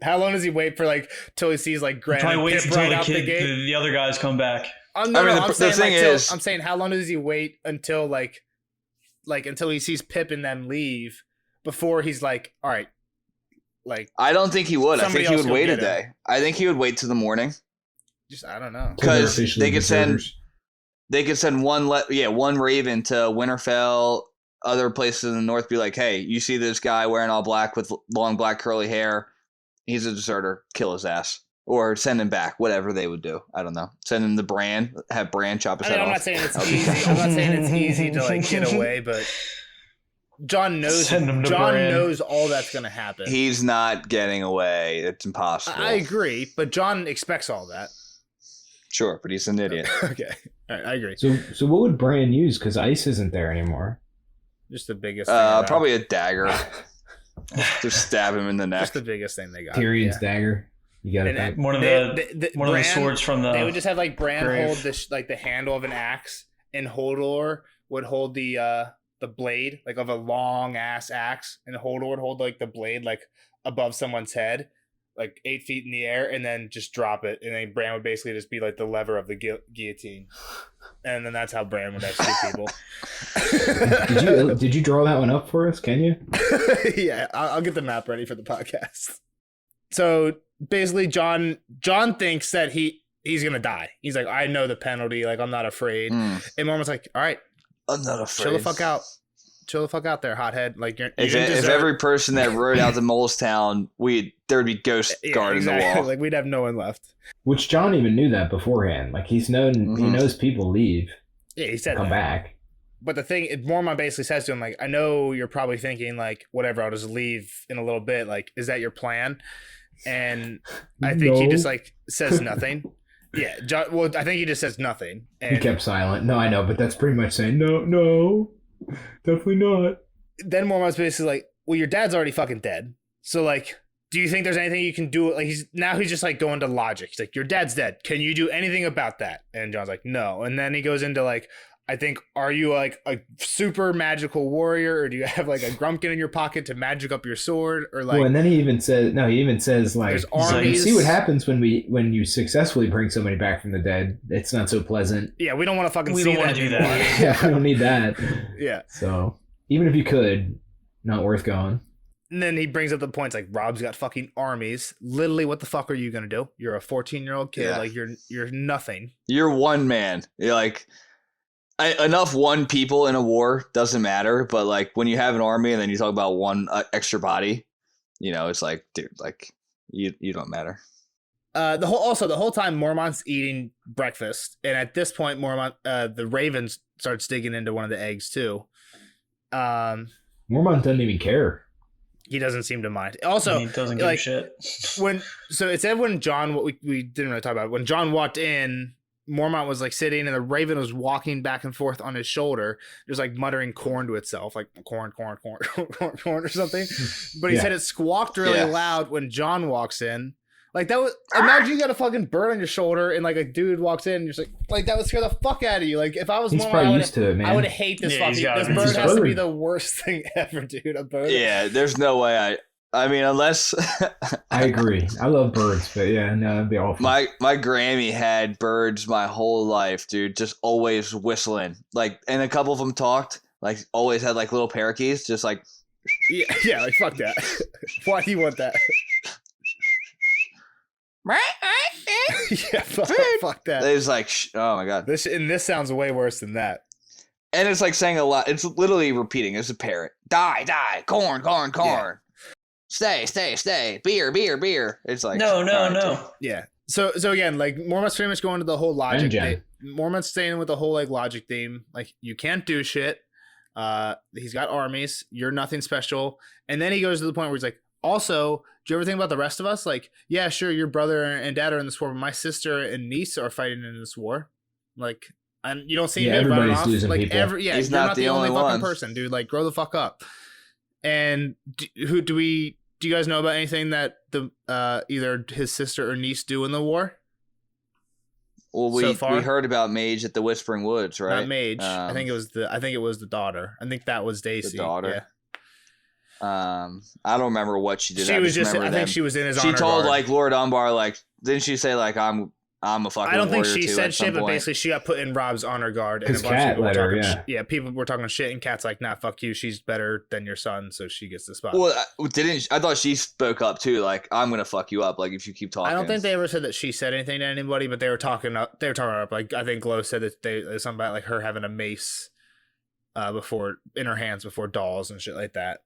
How long does he wait for like till he sees like Gren and Pip right out the gate? The other guys come back. I'm saying how long does he wait until like until he sees Pip and them leave before he's like, all right, like I don't think he would. I think he would wait a day. I think he would wait till the morning. Just I don't know, because they could send one Raven to Winterfell, other places in the north. Be like, hey, you see this guy wearing all black with long black curly hair? He's a deserter. Kill his ass. Or send him back, whatever they would do. I don't know. Send him to Bran, have Bran chop his head off. I'm not saying it's easy. I'm not saying it's easy to like get away, but John knows all that's going to happen. He's not getting away. It's impossible. I agree, but John expects all that. Sure, but he's an idiot. Okay. All right, I agree. So what would Bran use? Because ice isn't there anymore. Just the biggest thing probably a dagger. Just stab him in the neck. That's the biggest thing they got. Tyrion's dagger. You got it. One of the swords from the. They would just have like Bran grave. hold this like the handle of an axe, and Hodor would hold the blade like of a long ass axe, and Hodor would hold like the blade like above someone's head, like 8 feet in the air, and then just drop it, and then Bran would basically just be like the lever of the guillotine, and then that's how Bran would execute people. Did you draw that one up for us? Can you? Yeah, I'll get the map ready for the podcast. So basically, John thinks that he's gonna die. He's like, I know the penalty. Like, I'm not afraid. And Mormont's like, all right, I'm not afraid. Chill the fuck out. Chill the fuck out there, hothead. Like, if every person that rode out to Molestown, there would be ghosts guarding the wall. Like, we'd have no one left. Which John even knew that beforehand. Like, he knows people leave. Yeah, he said come that. back. But the thing, Mormont basically says to him, like, I know you're probably thinking, like, whatever, I'll just leave in a little bit. Like, is that your plan? And I think he just, like, says nothing. Yeah, John, well, I think he just says nothing. And he kept silent. No, I know, but that's pretty much saying, no, definitely not. Then Mormont's basically like, well, your dad's already fucking dead. So, like, do you think there's anything you can do? Like, he's just, like, going to logic. He's like, your dad's dead. Can you do anything about that? And John's like, no. And then he goes into, like, I think, are you like a super magical warrior, or do you have like a grumpkin in your pocket to magic up your sword, or like? Well, and then he even says like, you see what happens when you successfully bring somebody back from the dead. It's not so pleasant. Yeah, we don't want to fucking. We see don't want to do that. Yeah, we don't need that. Yeah. So even if you could, not worth going. And then he brings up the points like, Rob's got fucking armies. Literally, what the fuck are you gonna do? You're a 14-year-old kid. Yeah. Like you're nothing. You're one man. You're like. Enough one people in a war doesn't matter, but like when you have an army and then you talk about one extra body, you know, it's like, dude, like you don't matter. The whole time Mormont's eating breakfast, and at this point Mormont, the Raven starts digging into one of the eggs too. Mormont doesn't even care. He doesn't seem to mind. Also, he doesn't give a shit. So it said when John, what we didn't really talk about, when John walked in, Mormont was like sitting and the Raven was walking back and forth on his shoulder, just like muttering corn to itself, like corn or something. But he said it squawked really loud when John walks in. Like that was, imagine you got a fucking bird on your shoulder and like a dude walks in and you're just like that would scare the fuck out of you. Like if I was Mormont, I would hate this fucking, this bird has to be the worst thing ever, dude. A bird. Yeah, there's no way I mean, unless I agree. I love birds, but yeah, no, that'd be awful. My Grammy had birds my whole life, dude. Just always whistling. Like, and a couple of them talked. Like, always had like little parakeets, just like. Yeah, like fuck that. Why do you want that? Yeah, fuck that. It's like, oh my god. This sounds way worse than that. And it's like saying a lot. It's literally repeating. It's a parrot. Die, corn. Yeah. Stay. Beer. It's like no. Yeah. So again, like Mormont's pretty much going to the whole logic thing. Mormont's staying with the whole like logic theme. Like you can't do shit. He's got armies. You're nothing special. And then he goes to the point where he's like, also, do you ever think about the rest of us? Like, yeah, sure, your brother and dad are in this war, but my sister and niece are fighting in this war. Like, and you don't see him running off. Like people. He's you're not the only fucking person, dude. Like, grow the fuck up. And do you guys know about anything that the either his sister or niece do in the war? Well, we heard about Mage at the Whispering Woods, right? Not Mage. I think it was the daughter. I think that was Daisy. The daughter. Yeah. I don't remember what she did. I think she was in his honor guard. She told like Lord Umbar, like, didn't she say like I'm a fucking I don't think warrior she too said at shit, some but point. basically she got put in Rob's honor guard. His cat let her, yeah. People were talking shit, and Cat's like, nah, fuck you. She's better than your son, so she gets the spot. Well, I thought she spoke up too, like, I'm gonna fuck you up, like, if you keep talking. I don't think they ever said that she said anything to anybody, but they were talking up. Like, I think Glow said that something about like her having a mace before in her hands before dolls and shit like that.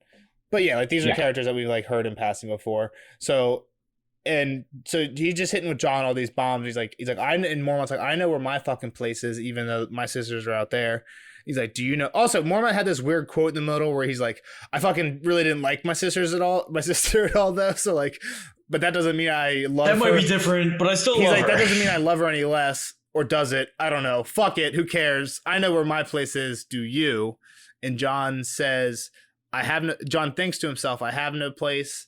But yeah, like these are characters that we've like heard in passing before. So he's just hitting with John all these bombs. He's like, and Mormont's like, I know where my fucking place is, even though my sisters are out there. He's like, do you know? Also, Mormont had this weird quote in the middle where he's like, I fucking really didn't like my sister at all though. So like, but that doesn't mean I love her. That might be different, but I still love her. He's like, that doesn't mean I love her any less, or does it? I don't know. Fuck it. Who cares? I know where my place is. Do you? And John says, John thinks to himself, I have no place.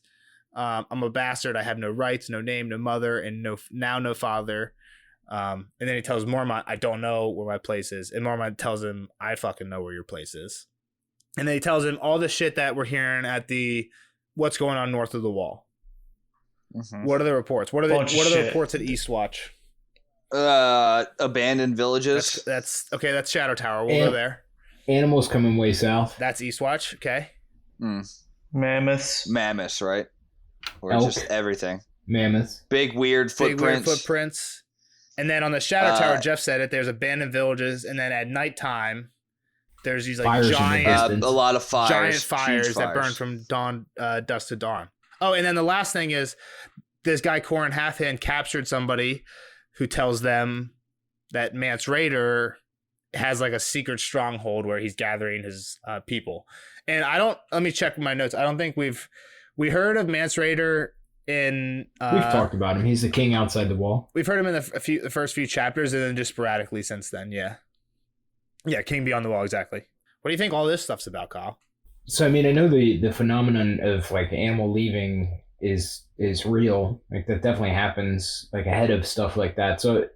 I'm a bastard. I have no rights, no name, no mother, and no father. And then he tells Mormont, I don't know where my place is. And Mormont tells him, I fucking know where your place is. And then he tells him all the shit that we're hearing at what's going on north of the wall. Mm-hmm. What are the reports? What are the reports at Eastwatch? Abandoned villages. That's okay. That's Shadow Tower. We'll go there. Animals coming way south. That's Eastwatch. Okay. Mammoths, right? Or Elk. Just everything. Mammoths. Big weird footprints. And then on the Shadow Tower, Jeff said it. There's abandoned villages, and then at nighttime, there's these like fires giant, a lot of fires, giant fires that burn from dusk to dawn. Oh, and then the last thing is this guy Corin Halfhand captured somebody who tells them that Mance Rayder has like a secret stronghold where he's gathering his people. And let me check my notes. I don't think we heard of Mance Rayder in we've talked about him. He's the king outside the wall. We've heard him in the first few chapters, and then just sporadically since then. Yeah, King Beyond the Wall, exactly. What do you think all this stuff's about, Kyle? So I mean, I know the phenomenon of like animal leaving is real. Like that definitely happens like ahead of stuff like that. So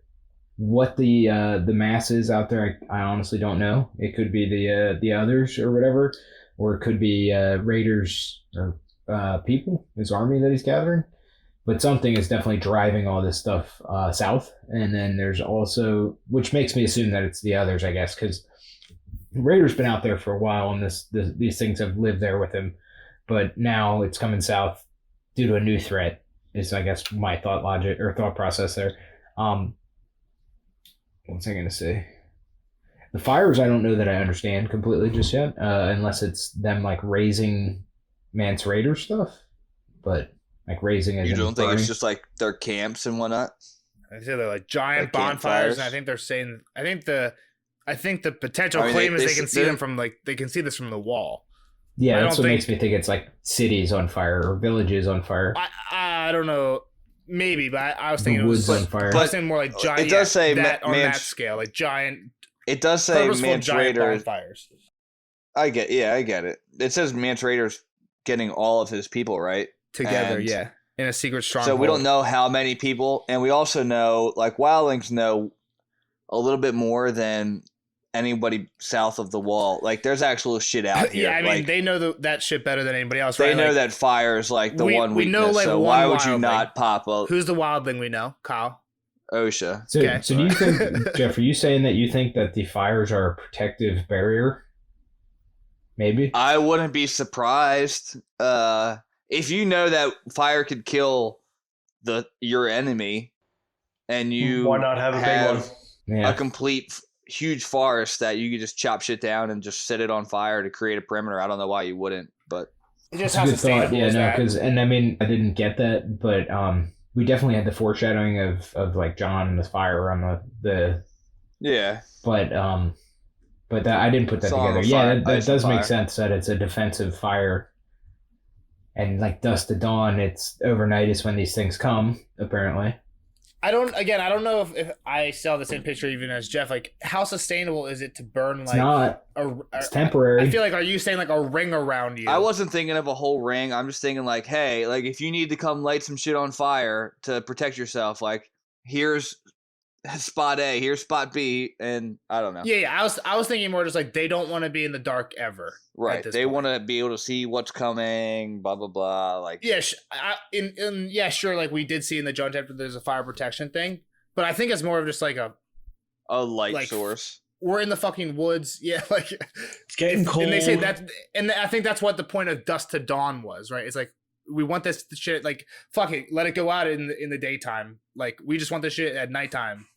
what the mass is out there, I honestly don't know. It could be the others or whatever, or it could be raiders or people, his army that he's gathering. But something is definitely driving all this stuff south. And then there's also, which makes me assume that it's the others, I guess, because Raider's been out there for a while, and these things have lived there with him. But now it's coming south due to a new threat. Is I guess my thought process there. What was I going to say? The fires, I don't know that I understand completely just yet, unless it's them like raising Mance Rayder stuff, but like raising it. You don't think it's just like their camps and whatnot? I say they're like giant bonfires, and I think they're saying. I think the potential claim is they can see them from they can see this from the wall. Yeah, that's what makes me think it's like cities on fire or villages on fire. I don't know, maybe, but I was thinking the woods on fire. I was thinking more like giant. It does say on that scale, like giant. It does say Mance Rayder bonfires. I get it. It says Mance Rayder's getting all of his people right together, in a secret stronghold. So we don't know how many people, and we also know like wildlings know a little bit more than anybody south of the wall. Like there's actual shit out here. Yeah, I mean they know that shit better than anybody else. They right? know that fire is like the one weakness. Know, like, so why would you not pop up? Who's the wildling we know, Kyle? OSHA. So do you think, Jeff, are you saying that you think that the fires are a protective barrier? Maybe. I wouldn't be surprised. If you know that fire could kill your enemy, and you why not have a big one? Yeah. A complete huge forest that you could just chop shit down and just set it on fire to create a perimeter. I don't know why you wouldn't, but it just has to thought. Yeah, no, because I mean I didn't get that, but we definitely had the foreshadowing of like John and the fire on the yeah, but that I didn't put that together. Yeah, that does make sense that it's a defensive fire, and like dusk to dawn, it's overnight is when these things come apparently. I don't know if I saw the same picture even as Jeff. Like, how sustainable is it to burn like? It's not. It's temporary. I feel like, are you saying like a ring around you? I wasn't thinking of a whole ring. I'm just thinking like, hey, like if you need to come light some shit on fire to protect yourself, like here's spot A, here's spot B, and I don't know. Yeah. I was thinking more just like they don't want to be in the dark ever. Right. They want to be able to see what's coming. Blah blah blah. Like sure. Like we did see in the John chapter, there's a fire protection thing, but I think it's more of just like a light source. We're in the fucking woods. Yeah, like it's getting cold. And they say that, and I think that's what the point of dusk to dawn was. Right. It's like we want this shit. Like fuck it, let it go out in the daytime. Like we just want this shit at nighttime.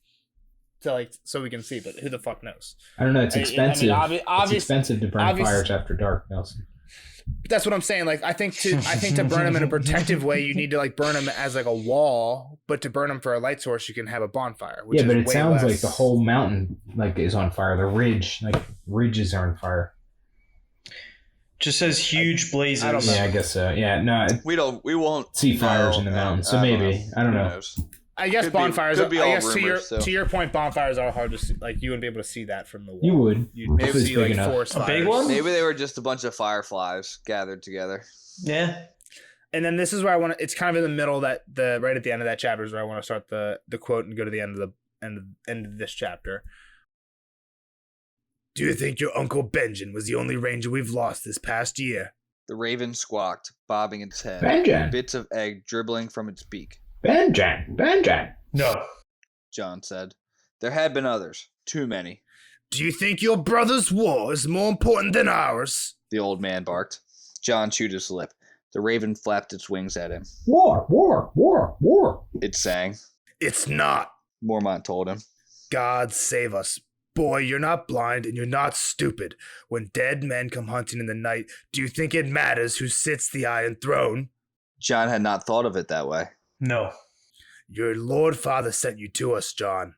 So we can see, but who the fuck knows? I don't know. It's expensive. It's expensive to burn fires after dark, Nelson. That's what I'm saying. Like I think to burn them in a protective way, you need to like burn them as like a wall. But to burn them for a light source, you can have a bonfire. Which but it sounds like the whole mountain like is on fire. The ridges are on fire. Just says huge blazes. I guess so. Yeah, no. We won't see fires in the mountains. So maybe I don't know. I guess bonfires. Could be all rumors, to your point, bonfires are hard to see. Like you wouldn't be able to see that from the wall. You would. You'd maybe see like forest fires. A big one. Maybe they were just a bunch of fireflies gathered together. Yeah. And then this is where I want to. It's kind of in the middle right at the end of that chapter is where I want to start the quote and go to the end of this chapter. Do you think your Uncle Benjamin was the only ranger we've lost this past year? The raven squawked, bobbing its head. Benjamin. Bits of egg dribbling from its beak. Benjamin. No. John said. There had been others. Too many. Do you think your brother's war is more important than ours? The old man barked. John chewed his lip. The raven flapped its wings at him. War. It sang. It's not, Mormont told him. God save us. Boy, you're not blind and you're not stupid. When dead men come hunting in the night, do you think it matters who sits the Iron Throne? John had not thought of it that way. No. Your Lord Father sent you to us, John.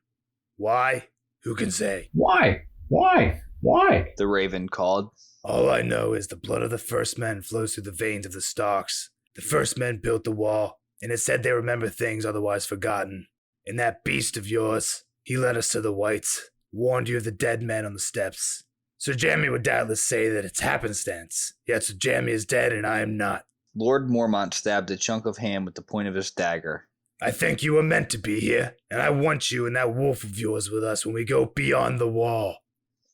Why? Who can say? Why? The raven called. All I know is the blood of the first men flows through the veins of the Starks. The first men built the wall, and it said they remember things otherwise forgotten. And that beast of yours, he led us to the whites, warned you of the dead men on the steps. Sir Jamie would doubtless say that it's happenstance, yet Sir Jamie is dead and I am not. Lord Mormont stabbed a chunk of ham with the point of his dagger. I think you were meant to be here, and I want you and that wolf of yours with us when we go beyond the wall.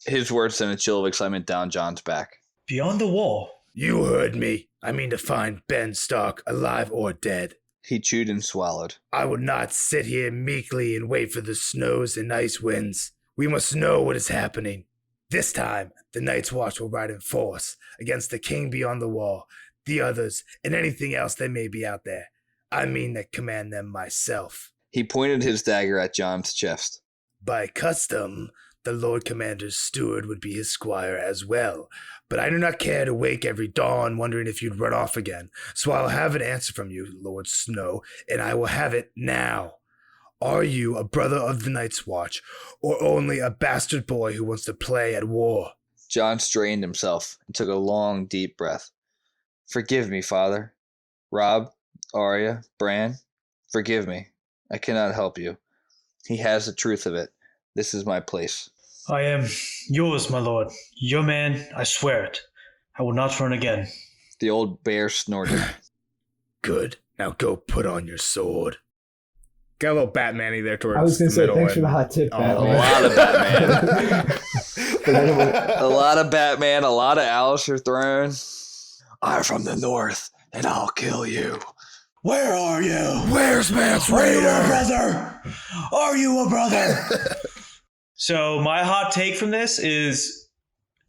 His words sent a chill of excitement down John's back. Beyond the wall? You heard me. I mean to find Ben Stark, alive or dead. He chewed and swallowed. I would not sit here meekly and wait for the snows and ice winds. We must know what is happening. This time, the Night's Watch will ride in force against the king beyond the wall, the others, and anything else that may be out there. I mean to command them myself. He pointed his dagger at John's chest. By custom, the Lord Commander's steward would be his squire as well, but I do not care to wake every dawn wondering if you'd run off again, so I'll have an answer from you, Lord Snow, and I will have it now. Are you a brother of the Night's Watch, or only a bastard boy who wants to play at war? John strained himself and took a long, deep breath. Forgive me, Father. Rob, Arya, Bran, forgive me. I cannot help you. He has the truth of it. This is my place. I am yours, my lord. Your man, I swear it. I will not run again. The old bear snorted. Good. Now go put on your sword. Got a little Batman-y there towards I was going to say, thanks for the hot tip, Batman. A lot of Batman. A lot of Batman, a lot of Alistair Throne. I'm from the north, and I'll kill you. Where are you? Where's Mance Raider? Are you a brother? Are you a brother? So my hot take from this is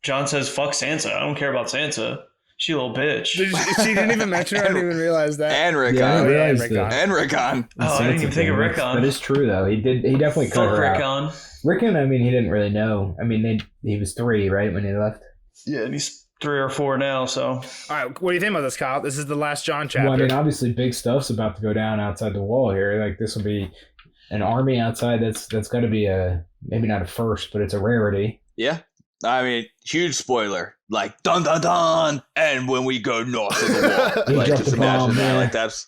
John says, fuck Sansa. I don't care about Sansa. She a little bitch. She didn't even mention her. I didn't even realize that. And Rickon. Yeah, and Rickon. Oh, I didn't even think of Rickon. That is true, though. He definitely cut her out. Rickon, I mean, he didn't really know. I mean, he was 3, right, when he left? Yeah, and he's 3 or 4 now, so. All right, what do you think about this, Kyle? This is the last John chapter. Well, I mean, obviously, big stuff's about to go down outside the wall here. Like, this will be an army outside that's got to be maybe not a first, but it's a rarity. Yeah. I mean, huge spoiler. Like, dun dun dun, and when we go north of the wall. Like, just imagine that. Like, that's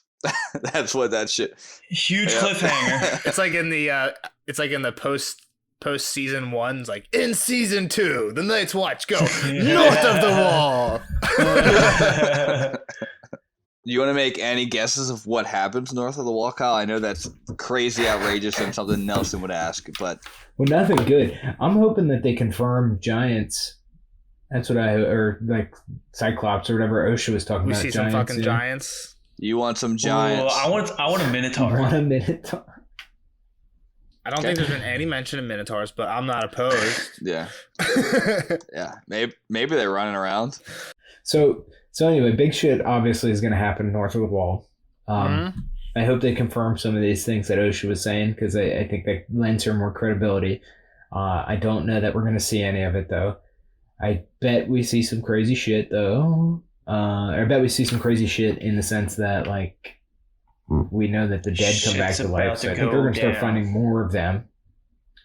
what that shit. Huge cliffhanger. It's like in the post season 1, it's like, in season 2, the Night's Watch go north of the wall. You want to make any guesses of what happens north of the wall, Kyle? I know that's crazy outrageous and something Nelson would ask, but... Well, nothing good. I'm hoping that they confirm giants. That's what or like Cyclops or whatever OSHA was talking about. We see some fucking giants. You want some giants? Ooh, I want a Minotaur. I want a Minotaur. I don't think there's been any mention of Minotaurs, but I'm not opposed. Yeah. Yeah. Maybe they're running around. So anyway, big shit obviously is going to happen north of the wall. I hope they confirm some of these things that OSHA was saying, because I think that lends her more credibility. I don't know that we're going to see any of it, though. I bet we see some crazy shit, though. I bet we see some crazy shit in the sense that, like, we know that the dead come back to life. So I think they're going to start finding more of them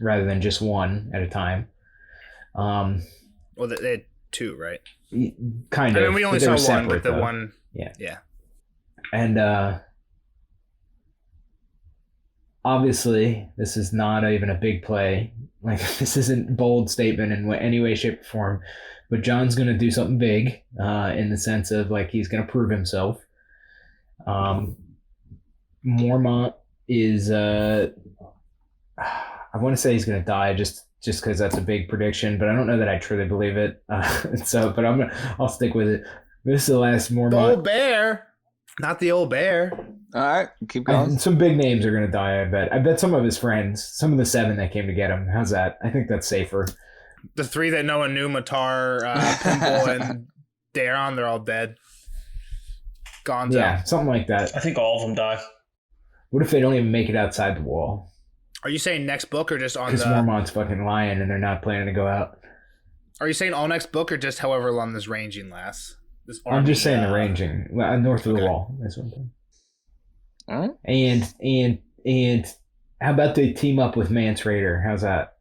rather than just one at a time. Well, they had 2, right? Kind of. I mean, we only saw one, but the one... Yeah. And obviously, this is not even a big play. Like, this isn't bold statement in any way, shape, or form. But John's going to do something big in the sense of, like, he's going to prove himself. Mormont is, I want to say he's going to die just because that's a big prediction, but I don't know that I truly believe it. But I'll stick with it. This is the last Mormont. The old bear, not the old bear. All right, keep going. Some big names are going to die, I bet. I bet some of his friends, some of the 7 that came to get him. How's that? I think that's safer. The 3 that no one knew, Matar, Pimple, and Daron, they're all dead. Gonzo. Yeah, something like that. I think all of them die. What if they don't even make it outside the wall? Are you saying next book or just on the... Because Mormont's fucking lying and they're not planning to go out. Are you saying all next book or just however long this ranging lasts? I'm just saying the ranging. North of the wall. That's what I'm saying. Huh? And how about they team up with Mance Raider? How's that?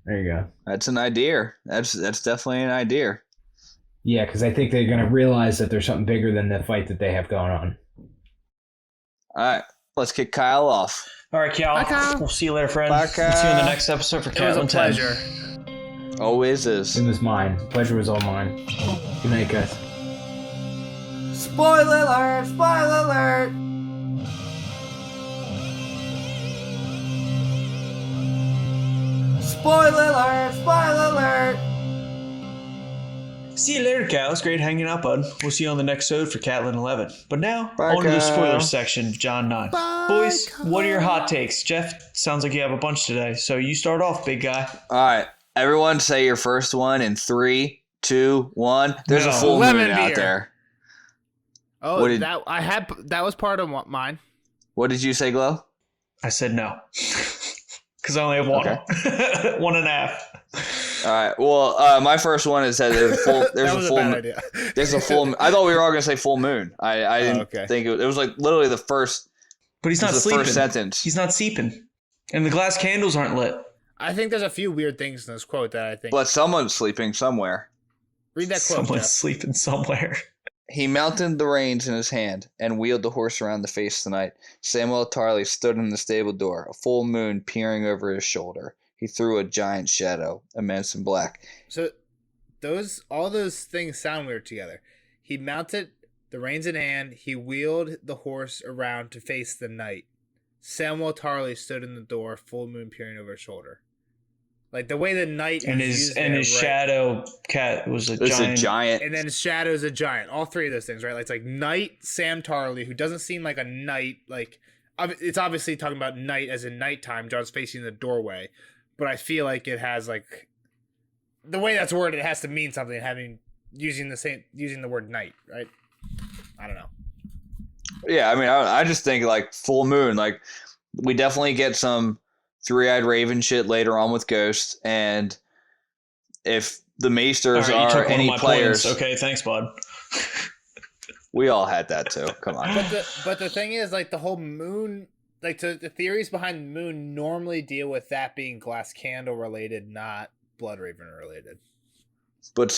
There you go. That's an idea. That's definitely an idea. Yeah, because I think they're going to realize that there's something bigger than the fight that they have going on. All right, let's kick Kyle off. All right, Cal. Bye, Kyle. We'll see you later, friend. Bye, Kyle. See you in the next episode for It was a Catlin 10. pleasure. Always is. It was mine. Pleasure was all mine. Good night, guys. Spoiler alert! Spoiler alert! Spoiler alert! Spoiler alert! See you later, Cal. It's great hanging out, bud. We'll see you on the next episode for Catlin 11. But now, Bye, on to the Cal. spoilers section of John 9. Bye, Boys, Cal. what are your hot takes? Jeff, sounds like you have a bunch today, so you start off, big guy. All right, everyone say your first one in 3, 2, 1. There's a full Lemon moon out beer. there. Oh, What did- that was part of mine. What did you say, Glow? I said no. Because I only have one. Okay. 1.5. All right. Well, my first one is that there's a full. There's That a was a full. bad idea. There's a full. I thought we were all gonna say full moon. I didn't okay. think it was like literally the first. But he's it not was the sleeping. first sentence. He's not seeping. And the glass candles aren't lit. I think there's a few weird things in this quote that I think. But someone's sleeping somewhere. Read that quote, Someone's Jeff. sleeping somewhere. He mounted the reins in his hand and wheeled the horse around the face tonight. Samuel Tarley stood in the stable door, a full moon peering over his shoulder. He threw a giant shadow, immense and black. So all those things sound weird together. He mounted the reins in hand. He wheeled the horse around to face the night. Samuel Tarley stood in the door, full moon peering over his shoulder. Like the way the night And is his shadow cat was a It was giant. a giant. and then his shadow is a giant. All 3 of those things, right? Like it's like night, Sam Tarley, who doesn't seem like a knight. Like it's obviously talking about night as in nighttime. John's facing the doorway, but I feel like it has like the way that's worded. It has to mean something. Using the word night, right? I don't know. Yeah, I mean, I just think like full moon. Like we definitely get some three-eyed raven shit later on with Ghost, and if the Maesters All right, you are took one of any my players, points. Okay, thanks, bud. we all had that too. Come on. But the thing is, like the whole moon, like the theories behind the moon normally deal with that being glass candle related, not blood raven related. But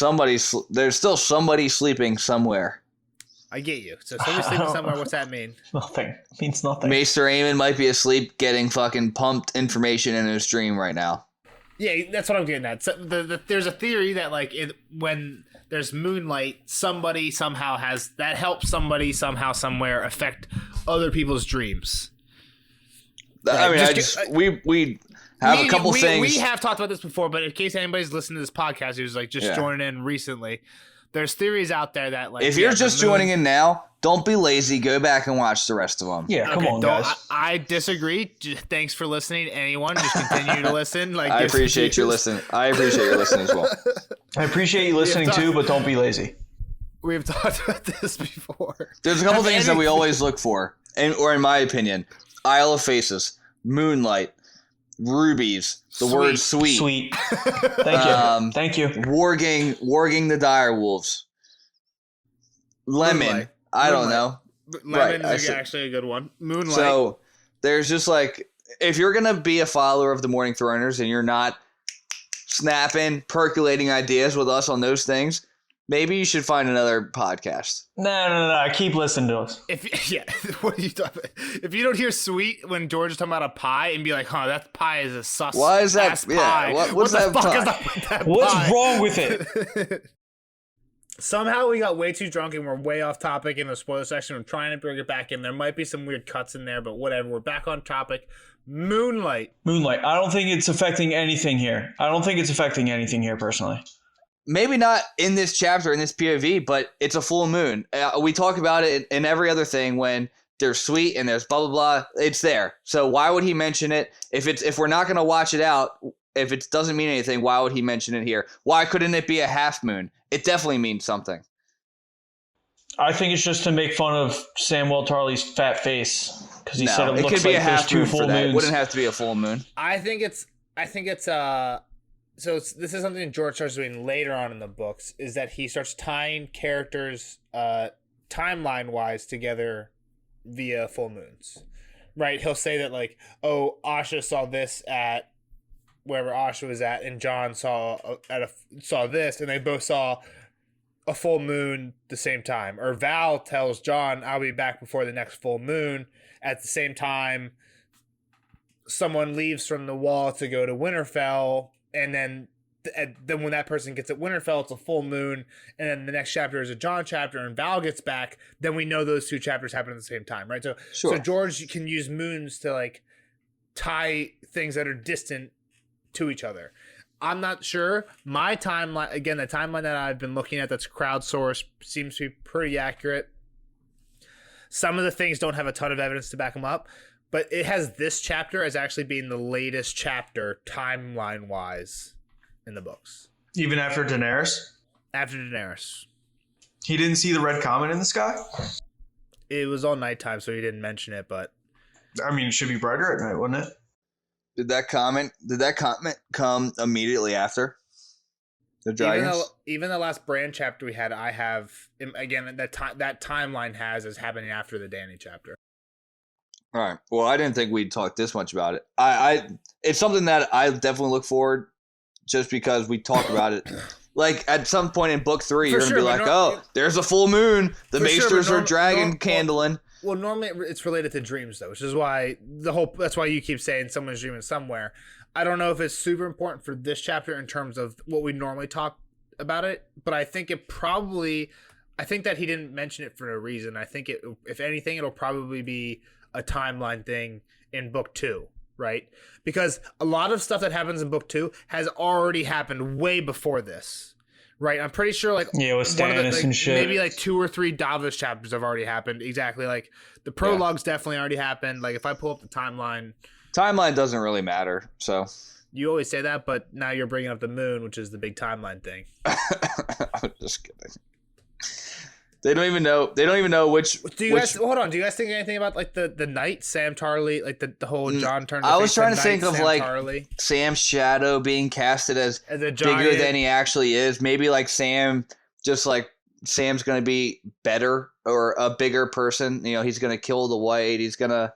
there's still somebody sleeping somewhere. I get you. So somebody's sleeping somewhere. What's that mean? Nothing. It means nothing. Maester Aemon might be asleep getting fucking pumped information in his dream right now. Yeah, that's what I'm getting at. So there's a theory that like when there's moonlight, somebody somehow helps somebody somehow somewhere affect other people's dreams. I mean, we have a couple things. We have talked about this before, but in case anybody's listening to this podcast who's like just joining in recently, there's theories out there that like if you're just joining in now, don't be lazy. Go back and watch the rest of them. Yeah, come on, guys. I disagree. Thanks for listening. Anyone, just continue to listen. Like I appreciate your listening. I appreciate your listening as well. I appreciate you listening too, but don't be lazy. We've talked about this before. There's a couple things that we always look for, or in my opinion, Isle of Faces, Moonlight, Rubies, the word sweet. Sweet. Thank you. Thank you. Warging the direwolves. Lemon. Moonlight. I don't know. Lemon Right, is actually a good one. Moonlight. So there's just like, if you're going to be a follower of the Morning Throners and you're not snapping, percolating ideas with us on those things, Maybe you should find another podcast. No. Keep listening to us. What are you talking about? If you don't hear sweet when George is talking about a pie and be like, "Huh, that pie is a sus." Why is that? Pie. What's that? Fuck is up with that What's pie? wrong with it? Somehow we got way too drunk and we're way off topic in the spoiler section. I'm trying to bring it back in. There might be some weird cuts in there, but whatever. We're back on topic. Moonlight. I don't think it's affecting anything here. Personally. Maybe not in this chapter, in this POV, but it's a full moon. We talk about it in every other thing when there's sweet and there's blah, blah, blah. It's there. So why would he mention it? If we're not going to watch it out, if it doesn't mean anything, why would he mention it here? Why couldn't it be a half moon? It definitely means something. I think it's just to make fun of Samuel Tarley's fat face because he said it looks could be like a half there's 2 full moons. It wouldn't have to be a full moon. I think it's this is something George starts doing later on in the books, is that he starts tying characters timeline-wise together via full moons. Right? He'll say that, like, oh, Asha saw this at wherever Asha was at, and John saw this, and they both saw a full moon the same time. Or Val tells John, I'll be back before the next full moon. At the same time, someone leaves from the wall to go to Winterfell, and then when that person gets at Winterfell, it's a full moon, and then the next chapter is a John chapter, and Val gets back, then we know those 2 chapters happen at the same time, right? So George can use moons to, like, tie things that are distant to each other. I'm not sure. My timeline, again, the timeline that I've been looking at that's crowdsourced seems to be pretty accurate. Some of the things don't have a ton of evidence to back them up, but it has this chapter as actually being the latest chapter timeline-wise in the books. Even after Daenerys? After Daenerys. He didn't see the red comet in the sky? It was all nighttime, so he didn't mention it, but... I mean, it should be brighter at night, wouldn't it? Did that comment come immediately after the dragons? Even the last Bran chapter we had, I have, again, that timeline has as happening after the Dany chapter. All right. Well, I didn't think we'd talk this much about it. It's something that I definitely look forward, just because we talk about it. Like, at some point in book 3, you're going to be like, oh, there's a full moon. The Maesters are dragon candling. Well, normally it's related to dreams, though, which is why that's why you keep saying someone's dreaming somewhere. I don't know if it's super important for this chapter in terms of what we normally talk about it, but I think that he didn't mention it for a reason. I think if anything, it'll probably be a timeline thing in book 2, right? Because a lot of stuff that happens in book 2 has already happened way before this. Right, I'm pretty sure, like, with Stannis and shit. Maybe like 2 or 3 Davos chapters have already happened. Exactly, like the prologues definitely already happened. Like, if I pull up the timeline doesn't really matter. So you always say that, but now you're bringing up the moon, which is the big timeline thing. I'm just kidding. They don't even know which. Do you guys think anything about, like, the night Sam Tarly, like the whole John turned? I was trying to think of, like, Sam's shadow being casted as bigger than he actually is. Maybe, like, Sam's going to be better or a bigger person. You know, he's going to kill the white. He's going to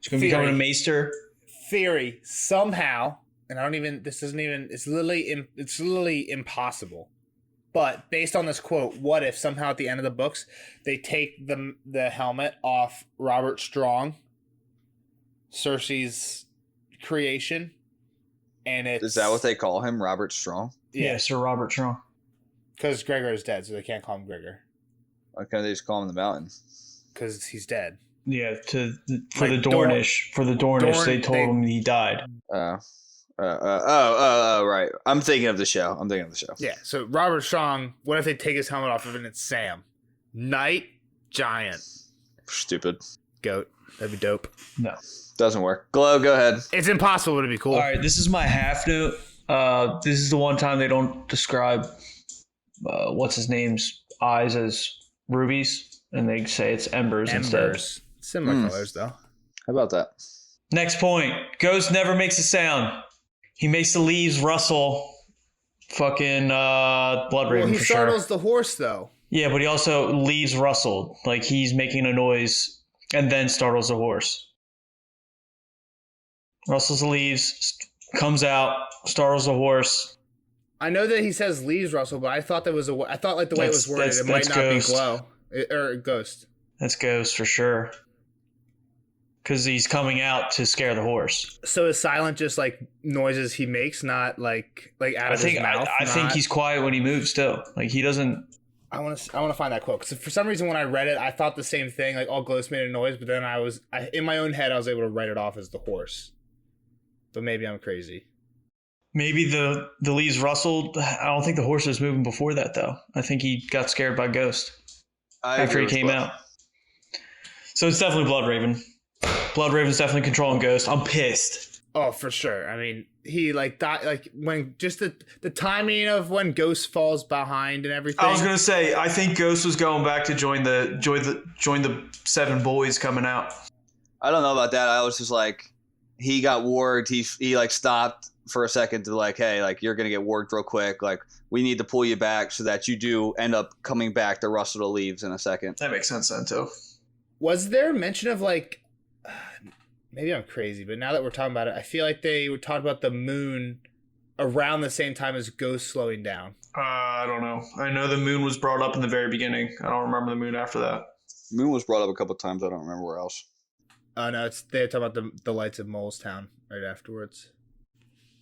become a maester. Theory somehow, and it's literally impossible. But based on this quote, what if somehow at the end of the books they take the helmet off Robert Strong, Cersei's creation, and it's... Is that what they call him, Robert Strong? Yeah, Sir Robert Strong. Because Gregor is dead, so they can't call him Gregor. Why can't they just call him the Mountain? Because he's dead. Yeah, for the Dornish, they told him he died. Right. I'm thinking of the show. Yeah, so Robert Strong, what if they take his helmet off of it and it's Sam? Night Giant. Stupid. Goat. That'd be dope. No. Doesn't work. Glow, go ahead. It's impossible to be cool. All right, this is my half note. This is the one time they don't describe what's his name's eyes as rubies, and they say it's embers instead. Similar colors, though. How about that? Next point. Ghost never makes a sound. He makes the leaves rustle. Fucking blood raven for sure. He startles the horse, though. Yeah, but he also leaves rustled. Like, he's making a noise and then startles the horse. Rustles the leaves, comes out, startles the horse. I know that he says leaves Russell, but I thought that was I thought like the way it was worded, it might not Ghost. be Glow or Ghost. That's Ghost for sure. Because he's coming out to scare the horse. So is silent just like noises he makes, not like out of his mouth? I think he's quiet when he moves too. Like he doesn't. I want to find that quote because for some reason when I read it, I thought the same thing. Like all Ghost made a noise, but then in my own head, I was able to write it off as the horse. But maybe I'm crazy. Maybe the leaves rustled. I don't think the horse was moving before that though. I think he got scared by Ghost after he came out. So it's definitely Bloodraven. Bloodraven's definitely controlling Ghost. I'm pissed. Oh, for sure. I mean, he like died, like when just the timing of when Ghost falls behind and everything. I was gonna say, I think Ghost was going back to join the 7 boys coming out. I don't know about that. I was just like, he got warged. He like stopped for a second to like, hey, like you're gonna get warged real quick. Like we need to pull you back so that you do end up coming back to rustle the leaves in a second. That makes sense then too. Was there mention of like? Maybe I'm crazy, but now that we're talking about it, I feel like they were talking about the moon around the same time as Ghost slowing down. I don't know. I know the moon was brought up in the very beginning. I don't remember the moon after that. Moon was brought up a couple of times. I don't remember where else. Oh no, they're talking about the lights of Molestown right afterwards.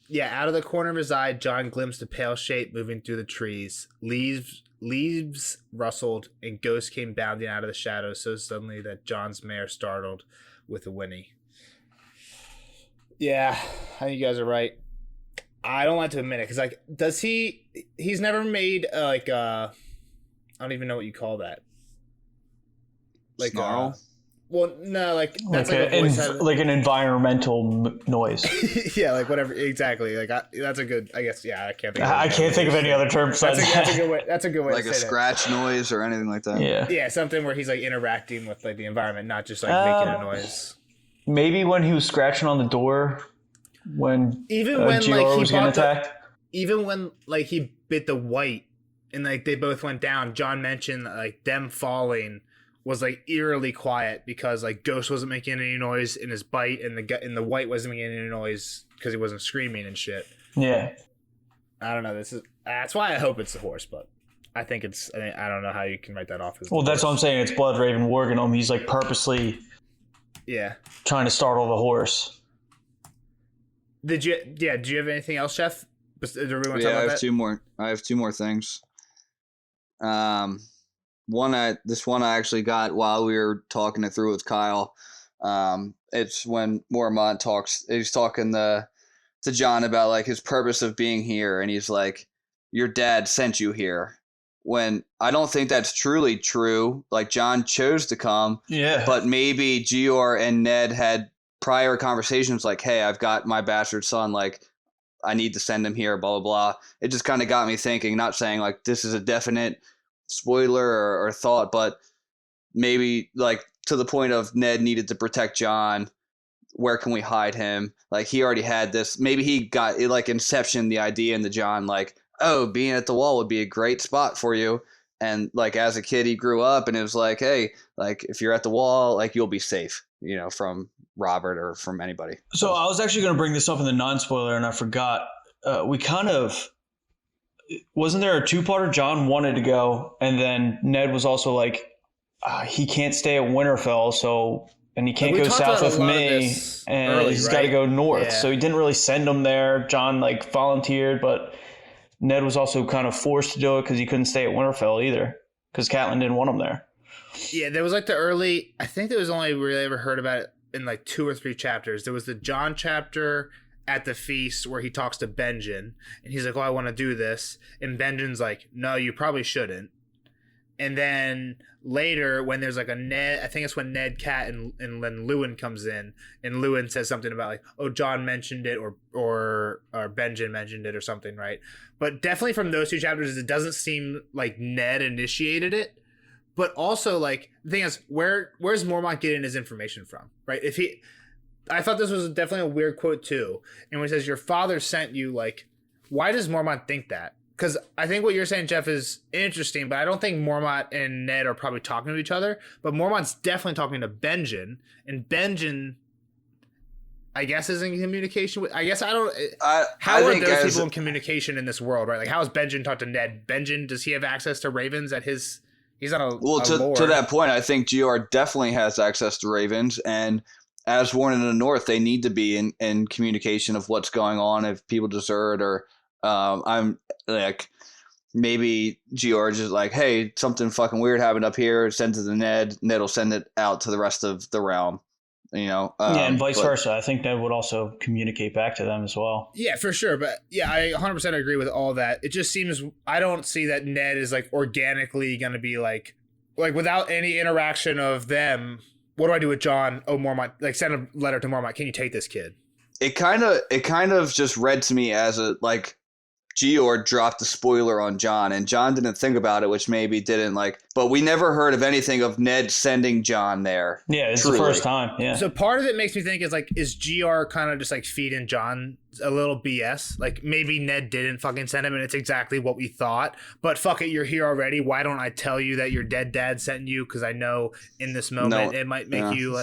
Yeah, out of the corner of his eye, John glimpsed a pale shape moving through the trees. Leaves rustled, and Ghost came bounding out of the shadows so suddenly that John's mare startled with a whinny. Yeah, I think you guys are right. I don't like to admit it because he's never made I don't even know what you call that. Like Snarl? Well, no, like that's like a voice like an environmental noise. Yeah, like whatever. Exactly. Like that's a good. I guess. Yeah, I can't think. I can't think of any other term besides that. That's a good way. That's a good way. Like to a say scratch noise or anything like that. Yeah. Yeah, something where he's like interacting with like the environment, not just like making a noise. Maybe when he was scratching on the door, when even when Gio like he was getting attacked. Even when like he bit the white and like they both went down. John mentioned that, like them falling was like eerily quiet because like Ghost wasn't making any noise in his bite, and the white wasn't making any noise because he wasn't screaming and shit. Yeah, I don't know. That's why I hope it's the horse, but I think I don't know how you can write that off as. Well, that's what I'm saying. It's Bloodraven warging him. He's like purposely, trying to startle the horse. Do you have anything else, Chef? I have two more. I have two more things. This one I actually got while we were talking it through with Kyle. It's when Mormont talks. He's talking to John about like his purpose of being here, and he's like, "Your dad sent you here." When I don't think that's truly true. Like John chose to come, but maybe Gior and Ned had prior conversations like, "Hey, I've got my bastard son. Like, I need to send him here." Blah blah blah. It just kind of got me thinking. Not saying like this is a definite spoiler or thought, but maybe like to the point of Ned needed to protect John. Where can we hide him? Like he already had this. Maybe he got it, like Inception, the idea into John, like, oh, being at the wall would be a great spot for you. And like as a kid, he grew up and it was like, hey, like if you're at the wall, like you'll be safe, from Robert or from anybody. So I was actually going to bring this up in the non-spoiler and I forgot. We kind of. Wasn't there a 2-parter? John wanted to go, and then Ned was also like, he can't stay at Winterfell, and he can't go south with me, and he's got to go north. Yeah. So he didn't really send him there. John like volunteered, but Ned was also kind of forced to do it because he couldn't stay at Winterfell either because Catelyn didn't want him there. Yeah, there was like the early. I think there was only really ever heard about it in like 2 or 3 chapters. There was the John chapter at the feast where he talks to Benjen and he's like, "Oh, I want to do this." And Benjen's like, "No, you probably shouldn't." And then later when there's like a Ned, I think it's when Ned, Cat, and then Lewin comes in and Lewin says something about like, "Oh, John mentioned it or Benjen mentioned it or something," right? But definitely from those 2 chapters, it doesn't seem like Ned initiated it. But also like the thing is, where's Mormont getting his information from, right? I thought this was definitely a weird quote too. And when it says your father sent you, like, why does Mormont think that? Because I think what you're saying, Jeff, is interesting, but I don't think Mormont and Ned are probably talking to each other. But Mormont's definitely talking to Benjen, and Benjen, I guess is in communication with. I guess I don't. I How are think those as- people in communication in this world, right? Like, how is Benjen talk to Ned? Benjen, does he have access to Ravens at his? He's not a Well, a to lord. that point, I think GR definitely has access to Ravens, and as Warren in the North, they need to be in communication of what's going on if people desert or I'm like maybe George is like, hey, something fucking weird happened up here. Send to the Ned. Ned will send it out to the rest of the realm. Yeah, and vice but- versa. I think Ned would also communicate back to them as well. Yeah, for sure. But yeah, I 100% agree with all that. It just seems I don't see that Ned is like organically going to be like without any interaction of them. What do I do with John? Oh, Mormont, like send a letter to Mormont. Can you take this kid? It kind of just read to me as a like Georg dropped the spoiler on John, and John didn't think about it, which maybe didn't like. But we never heard of anything of Ned sending John there. Yeah, it's Truly. the first time. Yeah. So part of it makes me think is GR kind of just like feeding John a little BS? Like maybe Ned didn't fucking send him and it's exactly what we thought, but fuck it, you're here already. Why don't I tell you that your dead dad sent you? Because I know in this moment it might make you.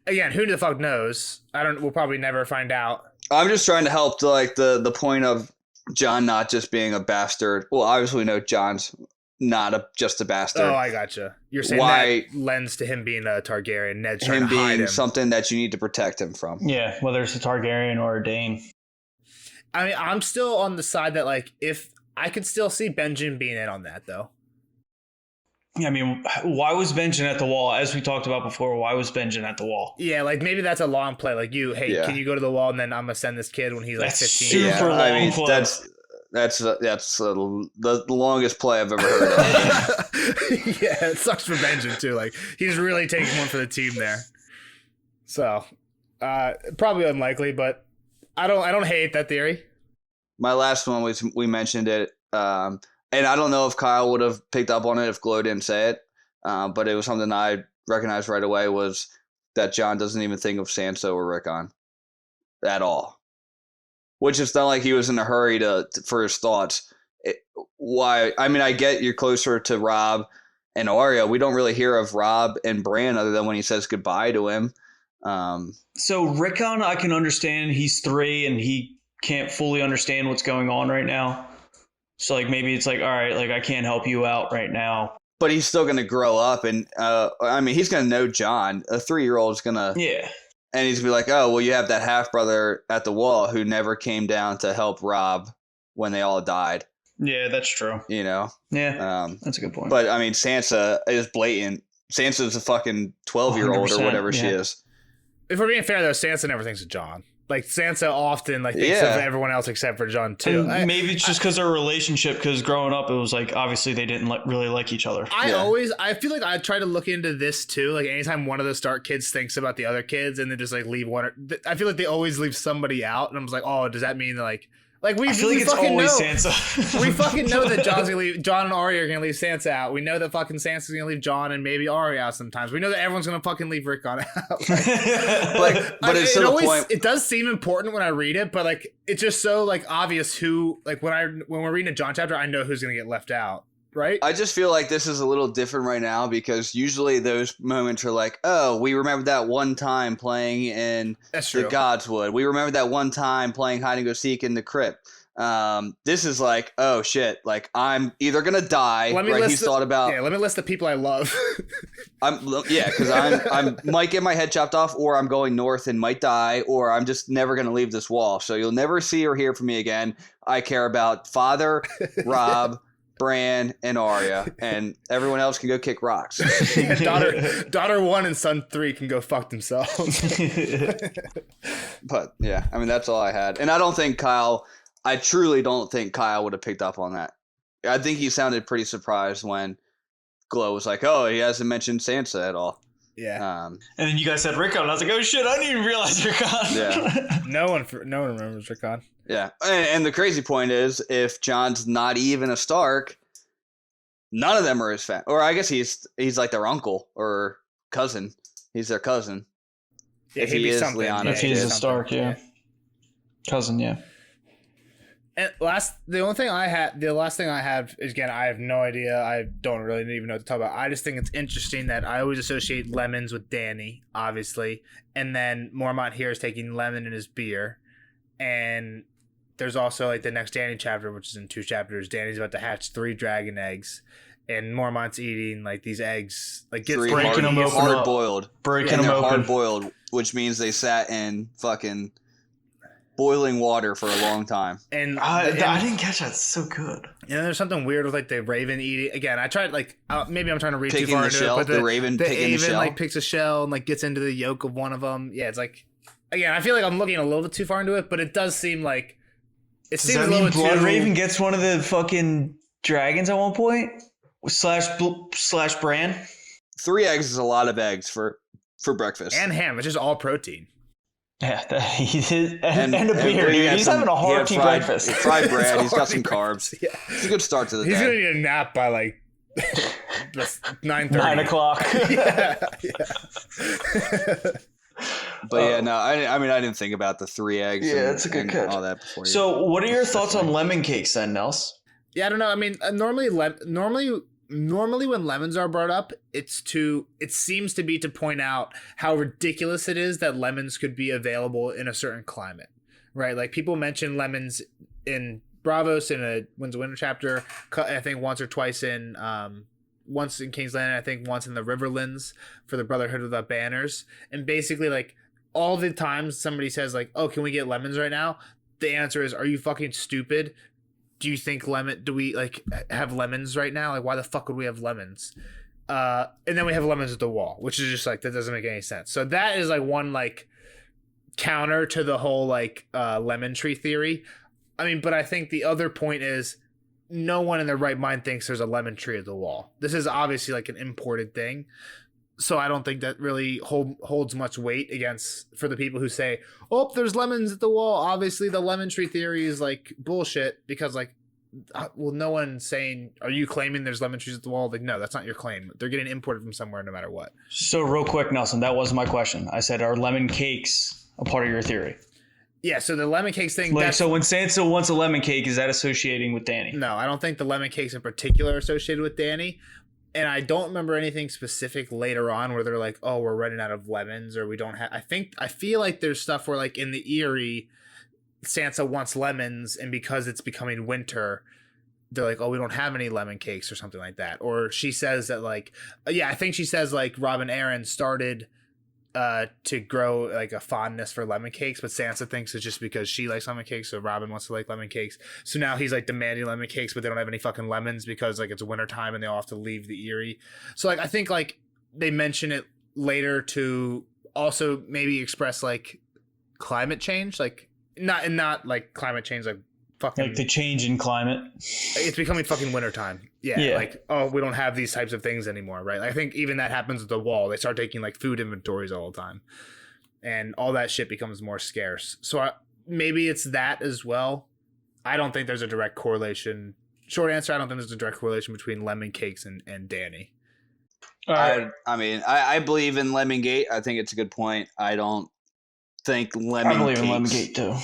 Again, who the fuck knows? We'll probably never find out. I'm just trying to help to like the point of John not just being a bastard. Well, obviously we know John's not just a bastard. Oh, I gotcha. You're saying Why- that lends to him being a Targaryen. Ned's trying him to hide being him. something that you need to protect him from. Yeah, whether it's a Targaryen or a Dane. I mean, I'm still on the side that like if I could still see Benjen being in on that though. I mean, why was Benjen at the wall? As we talked about before, why was Benjen at the wall? Yeah, like maybe that's a long play. Like can you go to the wall and then I'm gonna send this kid when he's like That's 15? super long I mean play. that's the longest play I've ever heard of. Yeah, it sucks for Benjen too. Like he's really taking one for the team there. So, probably unlikely, but I don't hate that theory. My last one was we mentioned it, and I don't know if Kyle would have picked up on it if Glow didn't say it, but it was something I recognized right away was that John doesn't even think of Sansa or Rickon at all, which is not like he was in a hurry for his thoughts. Why? I mean, I get you're closer to Rob and Arya. We don't really hear of Rob and Bran other than when he says goodbye to him. So Rickon, I can understand. He's 3 and he can't fully understand what's going on right now. So like maybe it's like, all right, like I can't help you out right now. But he's still going to grow up, and I mean, he's going to know John. A 3-year-old is going to, Yeah. and he's going to be like, oh, well, you have that half brother at the wall who never came down to help Rob when they all died. Yeah, that's true. You know, Yeah, that's a good point. but I mean, Sansa is blatant. Sansa's a fucking 12-year-old or 100%, whatever she yeah. is. If we're being fair though, Sansa never thinks of John. Like Sansa often like thinks Yeah. of everyone else except for John too. And maybe it's just because their relationship, because growing up, it was like, obviously they didn't really like each other. I feel like I try to look into this too. Like anytime one of the Stark kids thinks about the other kids and they just like leave one, I feel like they always leave somebody out. And I'm just like, oh, does that mean that like we I feel like we it's fucking always know. Sansa. We fucking know that John and Arya are gonna leave Sansa out. We know that fucking Sansa's gonna leave John and maybe Arya out sometimes. We know that everyone's gonna fucking leave Rickon out. But it's to the point. It does seem important when I read it, but like it's just so like obvious who like when we're reading a John chapter, I know who's gonna get left out, right? I just feel like this is a little different right now because usually those moments are like, oh, we remember that one time playing in That's true. the Godswood. We remember that one time playing hide and go seek in the crypt. This is like, oh shit, like I'm either gonna die. Let me right? list He's thought about. let me list the people I love. Because I might get my head chopped off, or I'm going north and might die, or I'm just never gonna leave this wall. So you'll never see or hear from me again. I care about Father, Rob, Bran, and Arya, and everyone else can go kick rocks. daughter 1 and son 3 can go fuck themselves. But yeah, I mean that's all I had, and I don't think Kyle. I truly don't think Kyle would have picked up on that. I think he sounded pretty surprised when Glow was like, "Oh, he hasn't mentioned Sansa at all." Yeah. And then you guys said Rickon. I was like, oh shit, I didn't even realize Rickon. Yeah. No one remembers Rickon. Yeah, and the crazy point is, if John's not even a Stark, none of them are his fan. Or I guess he's like their uncle or cousin. He's their cousin. Yeah, If he'd he be is something. Lyanna. If he's a something. Stark, yeah. Cousin, yeah. And the last thing I have is, again, I have no idea. I don't really even know what to talk about. I just think it's interesting that I always associate lemons with Danny, obviously, and then Mormont here is taking lemon in his beer, and there's also like the next Danny chapter, which is in 2 chapters. Danny's about to hatch 3 dragon eggs, and Mormont's eating like these eggs, like breaking them open, hard boiled, breaking them open, hard boiled, which means they sat in fucking boiling water for a long time. And I didn't catch that. It's so good. And there's something weird with like the raven eating. Again, I tried like maybe I'm trying to read picking too far the into shell, it, but the raven picking the shell, like picks a shell and like gets into the yolk of one of them. Yeah, it's like, again, I feel like I'm looking a little bit too far into it, but it does seem like it seems a little Blood too. Raven gets one of the fucking dragons at one point. Slash Bran. 3 eggs is a lot of eggs for breakfast. And ham, which is all protein. Yeah, and a beer, dude. He's having a hearty breakfast. Fried bread. He's got some carbs. Yeah. It's a good start to the He's day. gonna need a nap by like 9:30. 9 o'clock. Yeah. But yeah, no, I mean, I didn't think about the 3 eggs. Yeah, that's a good catch. All that before. So, what are your thoughts on lemon cakes then, Nels? Yeah, I don't know. I mean, normally when lemons are brought up, it seems to be to point out how ridiculous it is that lemons could be available in a certain climate, right? Like people mention lemons in Bravos in a Winds of Winter chapter, I think once or twice once in King's Landing, I think once in the Riverlands for the Brotherhood Without Banners. And basically like all the times somebody says like, oh, can we get lemons right now? The answer is, are you fucking stupid? Do you think do we like have lemons right now? Like, why the fuck would we have lemons? And then we have lemons at the wall, which is just like, that doesn't make any sense. So that is like one like counter to the whole like lemon tree theory. I mean, but I think the other point is no one in their right mind thinks there's a lemon tree at the wall. This is obviously like an imported thing. So I don't think that really holds much weight for the people who say, oh, there's lemons at the wall. Obviously, the lemon tree theory is like bullshit because like, well, no one's saying, are you claiming there's lemon trees at the wall? Like, no, that's not your claim. They're getting imported from somewhere no matter what. So real quick, Nelson, that wasn't my question. I said, are lemon cakes a part of your theory? Yeah, so the lemon cakes thing. Like, so when Sansa wants a lemon cake, is that associating with Danny? No, I don't think the lemon cakes in particular are associated with Danny. And I don't remember anything specific later on where they're like, oh, we're running out of lemons or we don't have. I feel like there's stuff where like in the Eyrie, Sansa wants lemons, and because it's becoming winter, they're like, oh, we don't have any lemon cakes or something like that. Or she says that like, yeah, I think she says like Robin Arryn started to grow like a fondness for lemon cakes, but Sansa thinks it's just because she likes lemon cakes, so Robin wants to like lemon cakes. So now he's like demanding lemon cakes, but they don't have any fucking lemons because like it's winter time and they all have to leave the Eyrie. So like I think like they mention it later to also maybe express like climate change, like not like climate change like fucking like the change in climate. It's becoming fucking wintertime. Yeah. Like, oh, we don't have these types of things anymore, right? I think even that happens at the wall. They start taking like food inventories all the time. And all that shit becomes more scarce. So maybe it's that as well. I don't think there's a direct correlation. Short answer, I don't think there's a direct correlation between lemon cakes and Danny. I mean, I believe in Lemon Gate. I think it's a good point. I don't think lemon I believe cakes, in Lemon Gate too.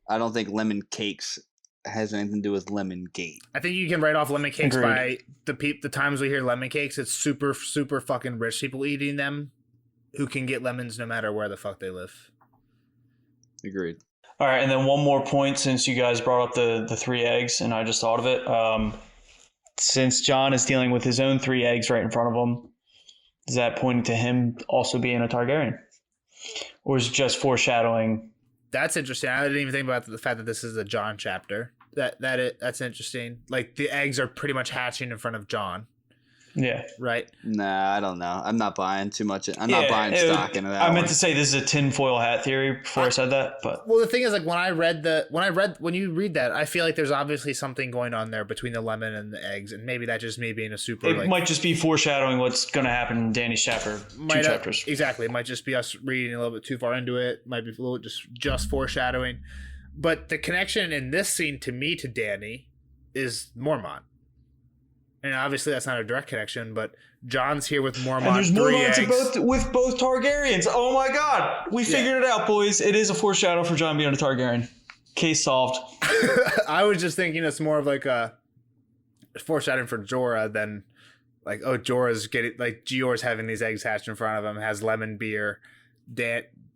I don't think lemon cakes has anything to do with Lemon Gate. I think you can write off lemon cakes Agreed. by the times we hear lemon cakes. It's super, super fucking rich people eating them who can get lemons no matter where the fuck they live. Agreed. All right, and then one more point since you guys brought up the 3 eggs, and I just thought of it. Since Jon is dealing with his own 3 eggs right in front of him, is that pointing to him also being a Targaryen? Or is it just foreshadowing? That's interesting. I didn't even think about the fact that this is a Jon chapter. That's interesting. Like the eggs are pretty much hatching in front of Jon. Yeah. Right. Nah, I don't know. I'm not buying too much. I'm not buying stock into that. I meant to say this is a tinfoil hat theory before I said that, but well, the thing is, like when you read that, I feel like there's obviously something going on there between the lemon and the eggs, and maybe that's just me being a super. It might just be foreshadowing what's going to happen in Danny's chapter, 2 chapters. Exactly. It might just be us reading a little bit too far into it. Might be a little just foreshadowing, but the connection in this scene to me to Danny is Mormont. And obviously that's not a direct connection, but Jon's here with Mormont. And there's 3 Mormonts eggs. with both Targaryens. Oh my god. We figured it out, boys. It is a foreshadow for Jon being a Targaryen. Case solved. I was just thinking it's more of like a foreshadowing for Jorah than like, oh, Jorah's getting like Gior's having these eggs hatched in front of him, has lemon beer.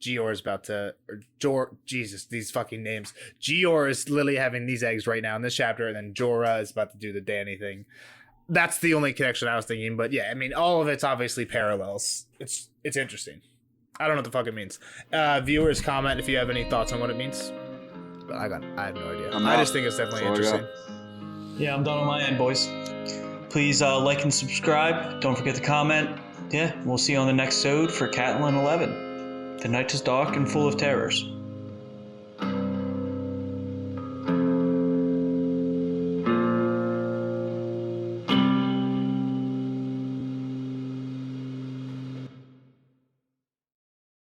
Gior's about to, or Jesus, these fucking names. Gior is literally having these eggs right now in this chapter, and then Jorah is about to do the Dany thing. That's the only connection I was thinking, but yeah, I mean, all of it's obviously parallels. It's interesting. I don't know what the fuck it means. Viewers, comment if you have any thoughts on what it means. But I have no idea. I just think it's definitely interesting. Yeah, I'm done on my end, boys. Please like and subscribe. Don't forget to comment. Yeah, we'll see you on the next episode for Catelyn 11. The night is dark and full of terrors.